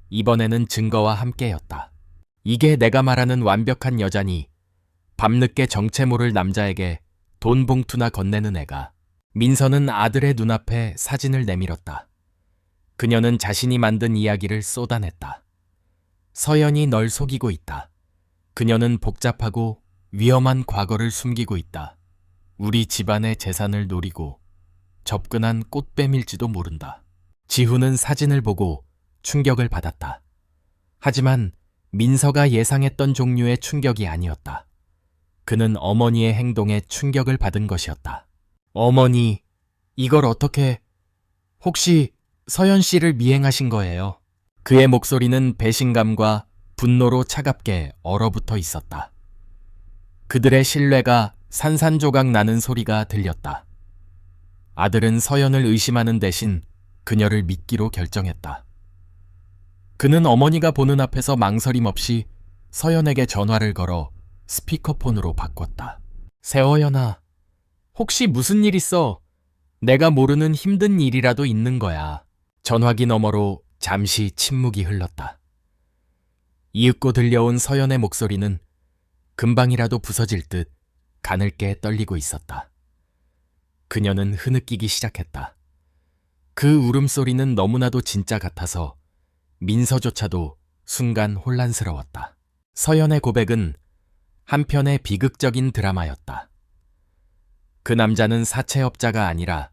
Speaker 1: 이번에는 증거와 함께였다. 이게 내가 말하는 완벽한 여자니 밤늦게 정체 모를 남자에게 돈 봉투나 건네는 애가. 민서는 아들의 눈앞에 사진을 내밀었다. 그녀는 자신이 만든 이야기를 쏟아냈다. 서연이 널 속이고 있다. 그녀는 복잡하고 위험한 과거를 숨기고 있다. 우리 집안의 재산을 노리고 접근한 꽃뱀일지도 모른다. 지훈은 사진을 보고 충격을 받았다. 하지만 민서가 예상했던 종류의 충격이 아니었다. 그는 어머니의 행동에 충격을 받은 것이었다. 어머니, 이걸 어떻게... 혹시 서연 씨를 미행하신 거예요? 그의 목소리는 배신감과 분노로 차갑게 얼어붙어 있었다. 그들의 신뢰가 산산조각 나는 소리가 들렸다. 아들은 서연을 의심하는 대신 그녀를 믿기로 결정했다. 그는 어머니가 보는 앞에서 망설임 없이 서연에게 전화를 걸어 스피커폰으로 바꿨다. 세어연아, 혹시 무슨 일 있어? 내가 모르는 힘든 일이라도 있는 거야. 전화기 너머로 잠시 침묵이 흘렀다. 이윽고 들려온 서연의 목소리는 금방이라도 부서질 듯 가늘게 떨리고 있었다. 그녀는 흐느끼기 시작했다. 그 울음소리는 너무나도 진짜 같아서 민서조차도 순간 혼란스러웠다. 서연의 고백은 한편의 비극적인 드라마였다. 그 남자는 사채업자가 아니라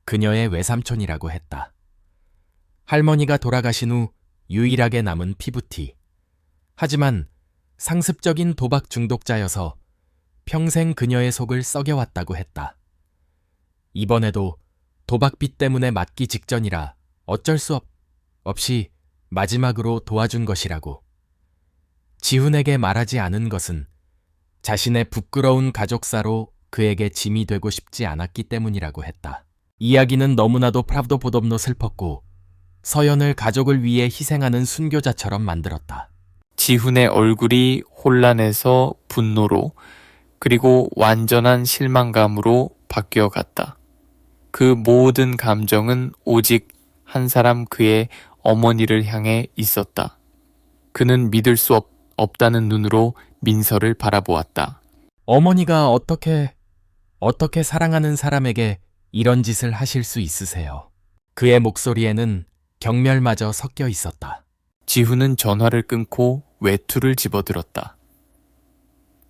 Speaker 1: 그녀의 외삼촌이라고 했다. 할머니가 돌아가신 후 유일하게 남은 피부티. 하지만 상습적인 도박 중독자여서 평생 그녀의 속을 썩여왔다고 했다. 이번에도 도박빚 때문에 맞기 직전이라 어쩔 수 없이 마지막으로 도와준 것이라고. 지훈에게 말하지 않은 것은 자신의 부끄러운 가족사로 그에게 짐이 되고 싶지 않았기 때문이라고 했다. 이야기는 너무나도 프라브도포돔노 슬펐고 서연을 가족을 위해 희생하는 순교자처럼 만들었다.
Speaker 2: 지훈의 얼굴이 혼란해서 분노로 그리고 완전한 실망감으로 바뀌어갔다. 그 모든 감정은 오직 한 사람 그의 어머니를 향해 있었다. 그는 믿을 수 없다는 눈으로 민서를 바라보았다.
Speaker 1: 어머니가 어떻게 사랑하는 사람에게 이런 짓을 하실 수 있으세요? 그의 목소리에는 경멸마저 섞여 있었다.
Speaker 2: 지훈은 전화를 끊고 외투를 집어들었다.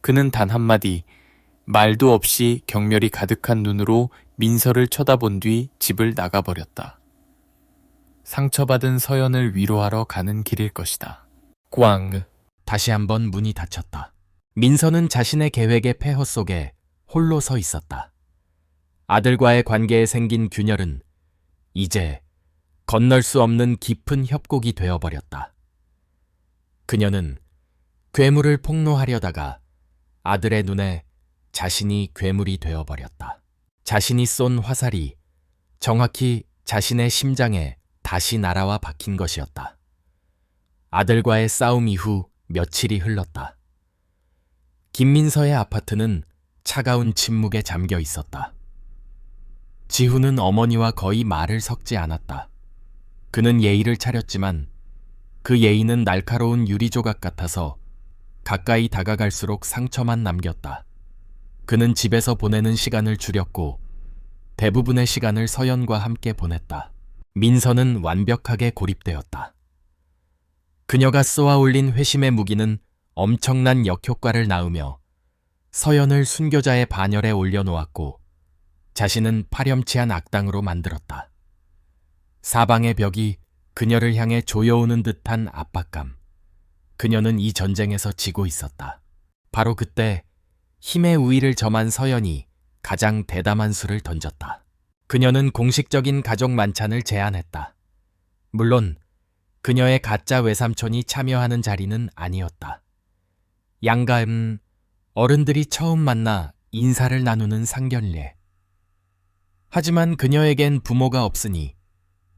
Speaker 2: 그는 단 한마디, 말도 없이 경멸이 가득한 눈으로 민서를 쳐다본 뒤 집을 나가버렸다. 상처받은 서연을 위로하러 가는 길일 것이다.
Speaker 1: 꽝. 다시 한번 문이 닫혔다. 민서는 자신의 계획의 폐허 속에 홀로 서 있었다. 아들과의 관계에 생긴 균열은 이제 건널 수 없는 깊은 협곡이 되어버렸다. 그녀는 괴물을 폭로하려다가 아들의 눈에 자신이 괴물이 되어버렸다. 자신이 쏜 화살이 정확히 자신의 심장에 다시 날아와 박힌 것이었다. 아들과의 싸움 이후 며칠이 흘렀다. 김민서의 아파트는 차가운 침묵에 잠겨 있었다. 지훈은 어머니와 거의 말을 섞지 않았다. 그는 예의를 차렸지만 그 예의는 날카로운 유리조각 같아서 가까이 다가갈수록 상처만 남겼다. 그는 집에서 보내는 시간을 줄였고 대부분의 시간을 서연과 함께 보냈다. 민서는 완벽하게 고립되었다. 그녀가 쏘아올린 회심의 무기는 엄청난 역효과를 낳으며 서연을 순교자의 반열에 올려놓았고 자신은 파렴치한 악당으로 만들었다. 사방의 벽이 그녀를 향해 조여오는 듯한 압박감. 그녀는 이 전쟁에서 지고 있었다. 바로 그때 힘의 우위를 점한 서연이 가장 대담한 수를 던졌다. 그녀는 공식적인 가족 만찬을 제안했다. 물론 그녀의 가짜 외삼촌이 참여하는 자리는 아니었다. 양가은 어른들이 처음 만나 인사를 나누는 상견례. 하지만 그녀에겐 부모가 없으니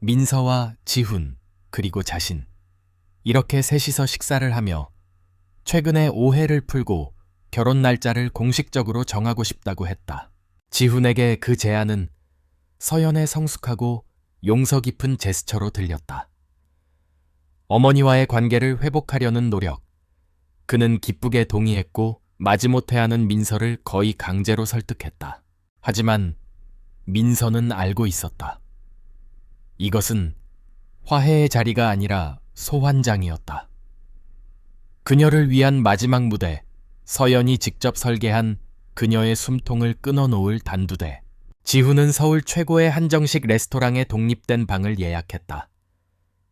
Speaker 1: 민서와 지훈 그리고 자신, 이렇게 셋이서 식사를 하며 최근에 오해를 풀고 결혼 날짜를 공식적으로 정하고 싶다고 했다. 지훈에게 그 제안은 서연의 성숙하고 용서 깊은 제스처로 들렸다. 어머니와의 관계를 회복하려는 노력. 그는 기쁘게 동의했고 마지못해 하는 민서를 거의 강제로 설득했다. 하지만 민서는 알고 있었다. 이것은 화해의 자리가 아니라 소환장이었다. 그녀를 위한 마지막 무대, 서연이 직접 설계한 그녀의 숨통을 끊어놓을 단두대. 지훈은 서울 최고의 한정식 레스토랑에 독립된 방을 예약했다.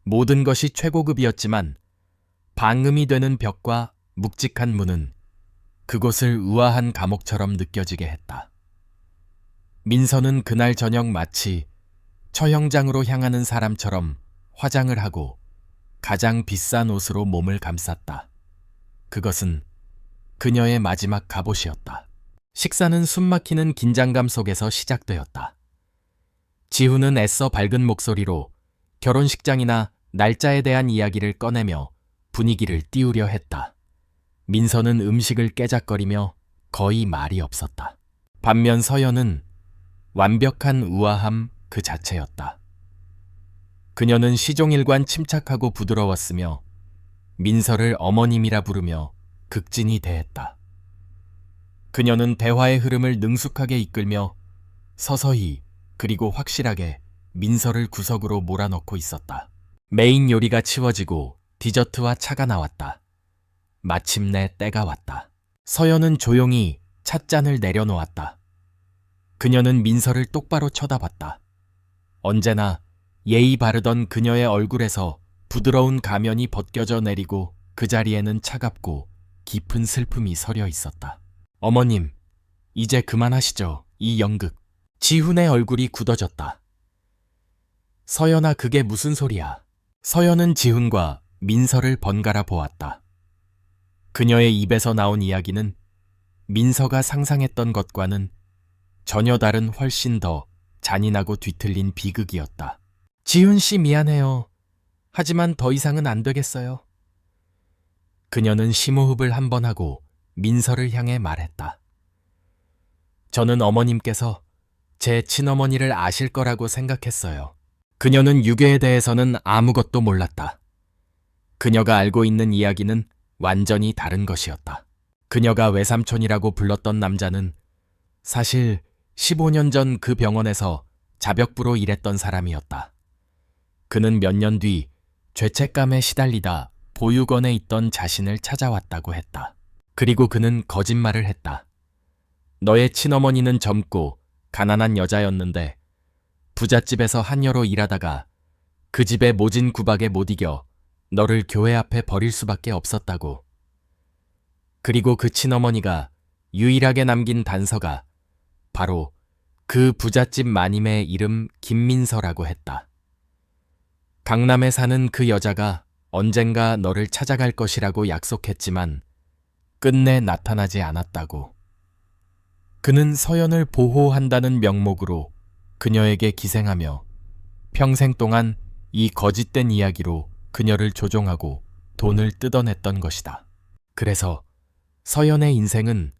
Speaker 1: 모든 것이 최고급이었지만 방음이 되는 벽과 묵직한 문은 그곳을 우아한 감옥처럼 느껴지게 했다. 민서는 그날 저녁 마치 처형장으로 향하는 사람처럼 화장을 하고 가장 비싼 옷으로 몸을 감쌌다. 그것은 그녀의 마지막 갑옷이었다. 식사는 숨막히는 긴장감 속에서 시작되었다. 지훈은 애써 밝은 목소리로 결혼식장이나 날짜에 대한 이야기를 꺼내며 분위기를 띄우려 했다. 민서는 음식을 깨작거리며 거의 말이 없었다. 반면 서연은 완벽한 우아함 그 자체였다. 그녀는 시종일관 침착하고 부드러웠으며 민서를 어머님이라 부르며 극진히 대했다. 그녀는 대화의 흐름을 능숙하게 이끌며 서서히 그리고 확실하게 민서를 구석으로 몰아넣고 있었다. 메인 요리가 치워지고 디저트와 차가 나왔다. 마침내 때가 왔다. 서연은 조용히 찻잔을 내려놓았다. 그녀는 민서를 똑바로 쳐다봤다. 언제나 예의 바르던 그녀의 얼굴에서 부드러운 가면이 벗겨져 내리고 그 자리에는 차갑고 깊은 슬픔이 서려 있었다. 어머님, 이제 그만하시죠. 이 연극. 지훈의 얼굴이 굳어졌다. 서연아, 그게 무슨 소리야. 서연은 지훈과 민서를 번갈아 보았다. 그녀의 입에서 나온 이야기는 민서가 상상했던 것과는 전혀 다른 훨씬 더 잔인하고 뒤틀린 비극이었다. 지훈 씨 미안해요. 하지만 더 이상은 안 되겠어요. 그녀는 심호흡을 한 번 하고 민서를 향해 말했다. 저는 어머님께서 제 친어머니를 아실 거라고 생각했어요. 그녀는 유괴에 대해서는 아무것도 몰랐다. 그녀가 알고 있는 이야기는 완전히 다른 것이었다. 그녀가 외삼촌이라고 불렀던 남자는 사실 15년 전 그 병원에서 자벽부로 일했던 사람이었다. 그는 몇 년 뒤 죄책감에 시달리다 보육원에 있던 자신을 찾아왔다고 했다. 그리고 그는 거짓말을 했다. 너의 친어머니는 젊고 가난한 여자였는데 부잣집에서 한여로 일하다가 그 집의 모진 구박에 못 이겨 너를 교회 앞에 버릴 수밖에 없었다고. 그리고 그 친어머니가 유일하게 남긴 단서가 바로 그 부잣집 마님의 이름 김민서라고 했다. 강남에 사는 그 여자가 언젠가 너를 찾아갈 것이라고 약속했지만 끝내 나타나지 않았다고. 그는 서연을 보호한다는 명목으로 그녀에게 기생하며 평생 동안 이 거짓된 이야기로 그녀를 조종하고 돈을 뜯어냈던 것이다. 그래서 서연의 인생은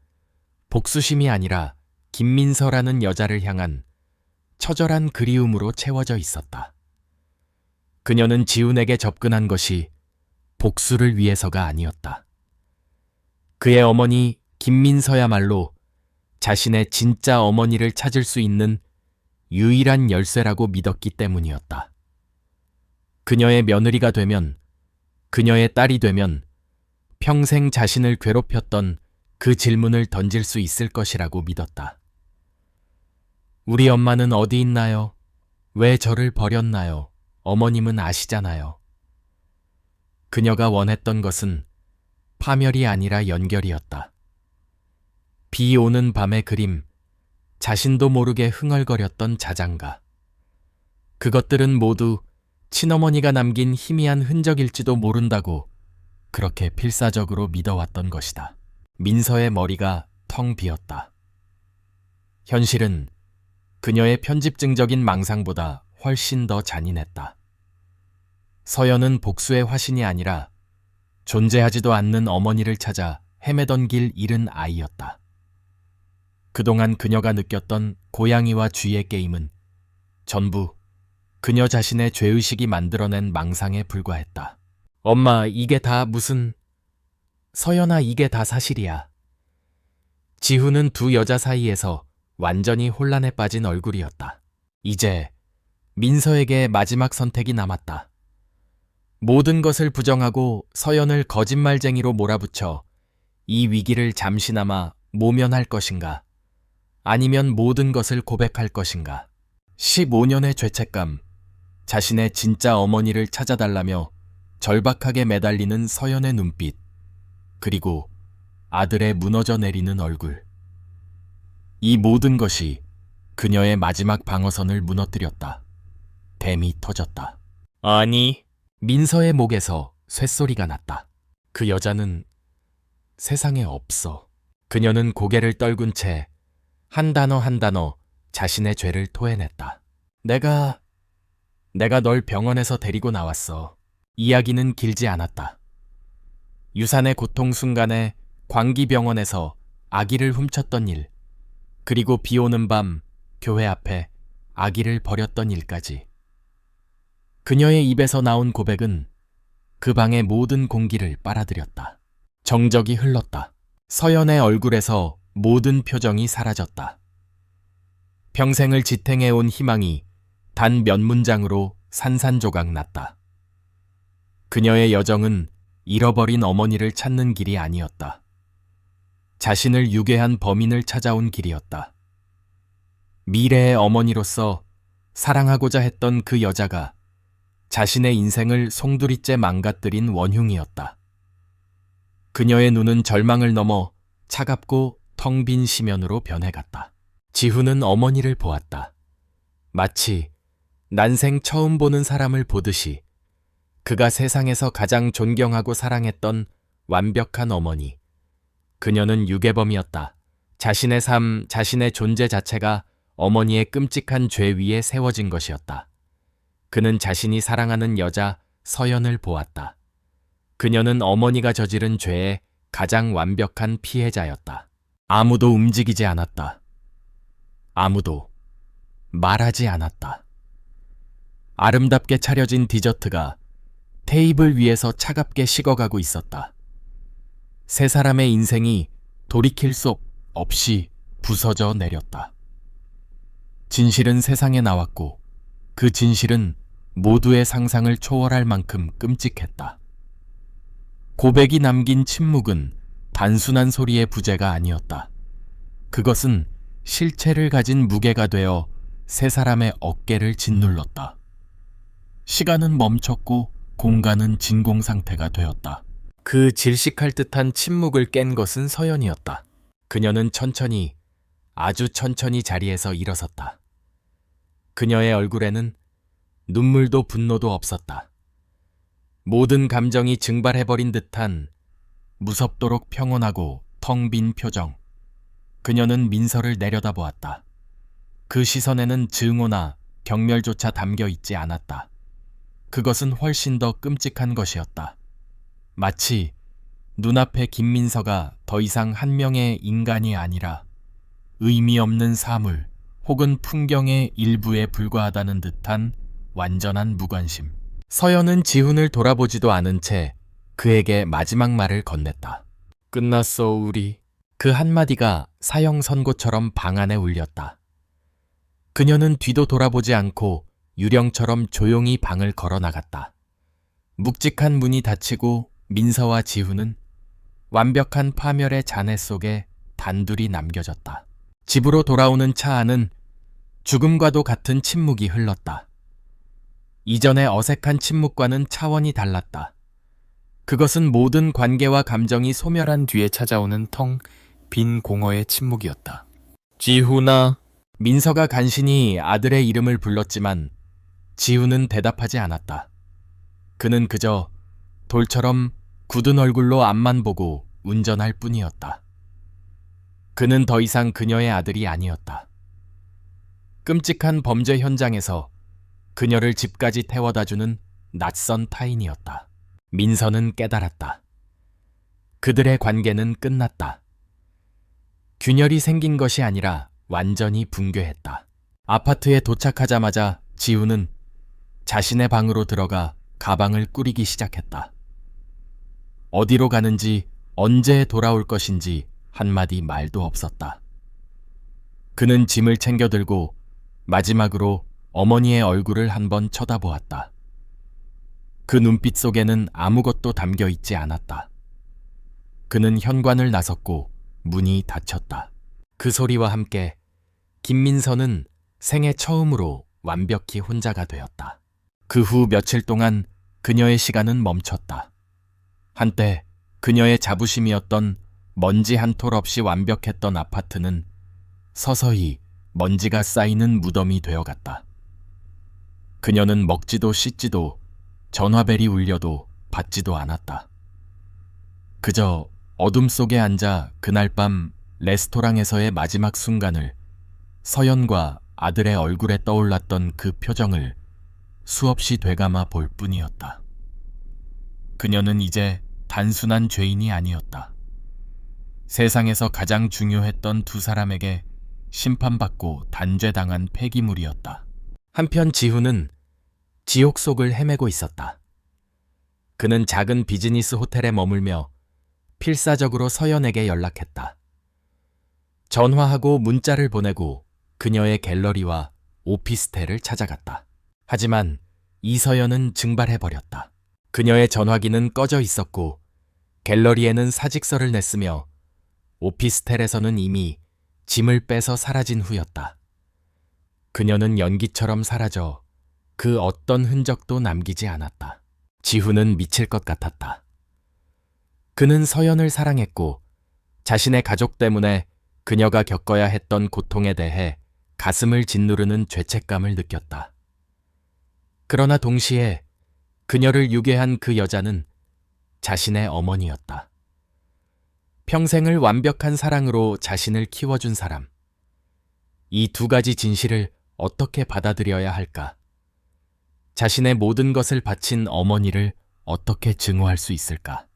Speaker 1: 복수심이 아니라 김민서라는 여자를 향한 처절한 그리움으로 채워져 있었다. 그녀는 지훈에게 접근한 것이 복수를 위해서가 아니었다. 그의 어머니 김민서야말로 자신의 진짜 어머니를 찾을 수 있는 유일한 열쇠라고 믿었기 때문이었다. 그녀의 며느리가 되면, 그녀의 딸이 되면 평생 자신을 괴롭혔던 그 질문을 던질 수 있을 것이라고 믿었다. 우리 엄마는 어디 있나요? 왜 저를 버렸나요? 어머님은 아시잖아요. 그녀가 원했던 것은 파멸이 아니라 연결이었다. 비 오는 밤의 그림, 자신도 모르게 흥얼거렸던 자장가. 그것들은 모두 친어머니가 남긴 희미한 흔적일지도 모른다고 그렇게 필사적으로 믿어왔던 것이다. 민서의 머리가 텅 비었다. 현실은 그녀의 편집증적인 망상보다 훨씬 더 잔인했다. 서연은 복수의 화신이 아니라 존재하지도 않는 어머니를 찾아 헤매던 길 잃은 아이였다. 그동안 그녀가 느꼈던 고양이와 쥐의 게임은 전부 그녀 자신의 죄의식이 만들어낸 망상에 불과했다. 엄마, 이게 다 무슨... 서연아, 이게 다 사실이야. 지훈은 두 여자 사이에서 완전히 혼란에 빠진 얼굴이었다. 이제 민서에게 마지막 선택이 남았다. 모든 것을 부정하고 서연을 거짓말쟁이로 몰아붙여 이 위기를 잠시나마 모면할 것인가, 아니면 모든 것을 고백할 것인가. 15년의 죄책감, 자신의 진짜 어머니를 찾아달라며 절박하게 매달리는 서연의 눈빛, 그리고 아들의 무너져 내리는 얼굴. 이 모든 것이 그녀의 마지막 방어선을 무너뜨렸다. 뱀이 터졌다. 아니... 민서의 목에서 쇳소리가 났다. 그 여자는 세상에 없어. 그녀는 고개를 떨군 채 한 단어 한 단어 자신의 죄를 토해냈다. 내가 널 병원에서 데리고 나왔어. 이야기는 길지 않았다. 유산의 고통 순간에 광기병원에서 아기를 훔쳤던 일, 그리고 비 오는 밤 교회 앞에 아기를 버렸던 일까지. 그녀의 입에서 나온 고백은 그 방의 모든 공기를 빨아들였다. 정적이 흘렀다. 서연의 얼굴에서 모든 표정이 사라졌다. 평생을 지탱해온 희망이 단 몇 문장으로 산산조각 났다. 그녀의 여정은 잃어버린 어머니를 찾는 길이 아니었다. 자신을 유괴한 범인을 찾아온 길이었다. 미래의 어머니로서 사랑하고자 했던 그 여자가 자신의 인생을 송두리째 망가뜨린 원흉이었다. 그녀의 눈은 절망을 넘어 차갑고 텅 빈 심연으로 변해갔다. 지훈은 어머니를 보았다. 마치 난생 처음 보는 사람을 보듯이 그가 세상에서 가장 존경하고 사랑했던 완벽한 어머니. 그녀는 유괴범이었다. 자신의 삶, 자신의 존재 자체가 어머니의 끔찍한 죄 위에 세워진 것이었다. 그는 자신이 사랑하는 여자 서연을 보았다. 그녀는 어머니가 저지른 죄의 가장 완벽한 피해자였다. 아무도 움직이지 않았다. 아무도 말하지 않았다. 아름답게 차려진 디저트가 테이블 위에서 차갑게 식어가고 있었다. 세 사람의 인생이 돌이킬 수 없이 부서져 내렸다. 진실은 세상에 나왔고 그 진실은 모두의 상상을 초월할 만큼 끔찍했다. 고백이 남긴 침묵은 단순한 소리의 부재가 아니었다. 그것은 실체를 가진 무게가 되어 세 사람의 어깨를 짓눌렀다. 시간은 멈췄고 공간은 진공 상태가 되었다. 그 질식할 듯한 침묵을 깬 것은 서연이었다. 그녀는 천천히, 아주 천천히 자리에서 일어섰다. 그녀의 얼굴에는 눈물도 분노도 없었다. 모든 감정이 증발해버린 듯한 무섭도록 평온하고 텅 빈 표정. 그녀는 민서를 내려다보았다. 그 시선에는 증오나 경멸조차 담겨 있지 않았다. 그것은 훨씬 더 끔찍한 것이었다. 마치 눈앞에 김민서가 더 이상 한 명의 인간이 아니라 의미 없는 사물 혹은 풍경의 일부에 불과하다는 듯한 완전한 무관심. 서연은 지훈을 돌아보지도 않은 채 그에게 마지막 말을 건넸다. 끝났어, 우리. 그 한마디가 사형 선고처럼 방 안에 울렸다. 그녀는 뒤도 돌아보지 않고 유령처럼 조용히 방을 걸어 나갔다. 묵직한 문이 닫히고 민서와 지훈은 완벽한 파멸의 잔해 속에 단둘이 남겨졌다. 집으로 돌아오는 차 안은 죽음과도 같은 침묵이 흘렀다. 이전의 어색한 침묵과는 차원이 달랐다. 그것은 모든 관계와 감정이
Speaker 2: 소멸한 뒤에 찾아오는 텅 빈 공허의 침묵이었다. 지훈아.
Speaker 1: 민서가 간신히 아들의 이름을 불렀지만 지훈은 대답하지 않았다. 그는 그저 돌처럼 굳은 얼굴로 앞만 보고 운전할 뿐이었다. 그는 더 이상 그녀의 아들이 아니었다. 끔찍한 범죄 현장에서 그녀를 집까지 태워다주는 낯선 타인이었다. 민서는 깨달았다. 그들의 관계는 끝났다. 균열이 생긴 것이 아니라 완전히 붕괴했다. 아파트에 도착하자마자 지우는 자신의 방으로 들어가 가방을 꾸리기 시작했다. 어디로 가는지, 언제 돌아올 것인지 한마디 말도 없었다. 그는 짐을 챙겨 들고 마지막으로 어머니의 얼굴을 한번 쳐다보았다. 그 눈빛 속에는 아무것도 담겨 있지 않았다. 그는 현관을 나섰고 문이 닫혔다. 그 소리와 함께 김민서는 생애 처음으로 완벽히 혼자가 되었다. 그 후 며칠 동안 그녀의 시간은 멈췄다. 한때 그녀의 자부심이었던 먼지 한 톨 없이 완벽했던 아파트는 서서히 먼지가 쌓이는 무덤이 되어갔다. 그녀는 먹지도 씻지도 전화벨이 울려도 받지도 않았다. 그저 어둠 속에 앉아 그날 밤 레스토랑에서의 마지막 순간을, 서연과 아들의 얼굴에 떠올랐던 그 표정을 수없이 되감아 볼 뿐이었다. 그녀는 이제 단순한 죄인이 아니었다. 세상에서 가장 중요했던 두 사람에게 심판받고 단죄당한 폐기물이었다. 한편 지훈은 지옥 속을 헤매고 있었다. 그는 작은 비즈니스 호텔에 머물며 필사적으로 서연에게 연락했다. 전화하고 문자를 보내고 그녀의 갤러리와 오피스텔을 찾아갔다. 하지만 이서연은 증발해버렸다. 그녀의 전화기는 꺼져 있었고 갤러리에는 사직서를 냈으며 오피스텔에서는 이미 짐을 빼서 사라진 후였다. 그녀는 연기처럼 사라져 그 어떤 흔적도 남기지 않았다. 지훈은 미칠 것 같았다. 그는 서연을 사랑했고 자신의 가족 때문에 그녀가 겪어야 했던 고통에 대해 가슴을 짓누르는 죄책감을 느꼈다. 그러나 동시에 그녀를 유괴한 그 여자는 자신의 어머니였다. 평생을 완벽한 사랑으로 자신을 키워준 사람. 이 두 가지 진실을 어떻게 받아들여야 할까? 자신의 모든 것을 바친 어머니를 어떻게 증오할 수 있을까?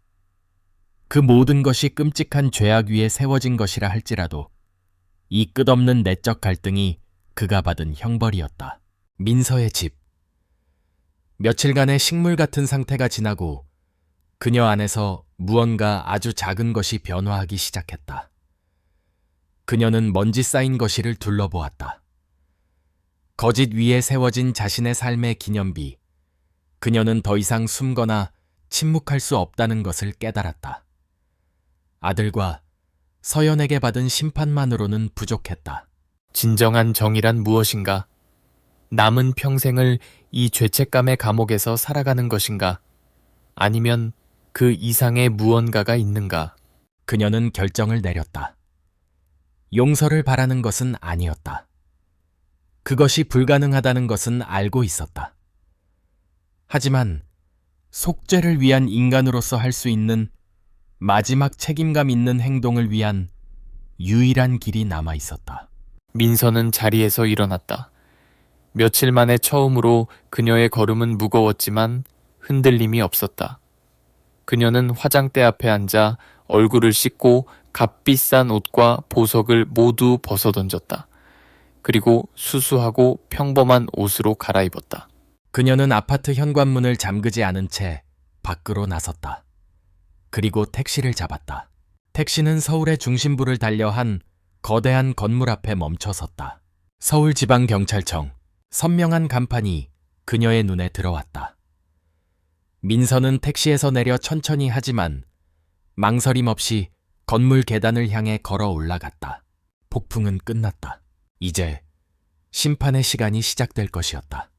Speaker 1: 그 모든 것이 끔찍한 죄악 위에 세워진 것이라 할지라도 이 끝없는 내적 갈등이 그가 받은 형벌이었다. 민서의 집. 며칠간의 식물 같은 상태가 지나고 그녀 안에서 무언가 아주 작은 것이 변화하기 시작했다. 그녀는 먼지 쌓인 거실을 둘러보았다. 거짓 위에 세워진 자신의 삶의 기념비. 그녀는 더 이상 숨거나 침묵할 수 없다는 것을 깨달았다. 아들과 서연에게 받은 심판만으로는 부족했다.
Speaker 2: 진정한 정의란 무엇인가? 남은 평생을 이 죄책감의 감옥에서 살아가는 것인가? 아니면 그 이상의 무언가가 있는가?
Speaker 1: 그녀는 결정을 내렸다. 용서를 바라는 것은 아니었다. 그것이 불가능하다는 것은 알고 있었다. 하지만 속죄를 위한 인간으로서 할 수 있는 마지막 책임감 있는 행동을 위한 유일한 길이 남아 있었다.
Speaker 2: 민서는 자리에서 일어났다. 며칠 만에 처음으로 그녀의 걸음은 무거웠지만 흔들림이 없었다. 그녀는 화장대 앞에 앉아 얼굴을 씻고 값비싼 옷과 보석을 모두 벗어던졌다. 그리고 수수하고 평범한 옷으로 갈아입었다.
Speaker 1: 그녀는 아파트 현관문을 잠그지 않은 채 밖으로 나섰다. 그리고 택시를 잡았다. 택시는 서울의 중심부를 달려 한 거대한 건물 앞에 멈춰섰다. 서울지방경찰청. 선명한 간판이 그녀의 눈에 들어왔다. 민서는 택시에서 내려 천천히 하지만 망설임 없이 건물 계단을 향해 걸어 올라갔다. 폭풍은 끝났다. 이제 심판의 시간이 시작될 것이었다.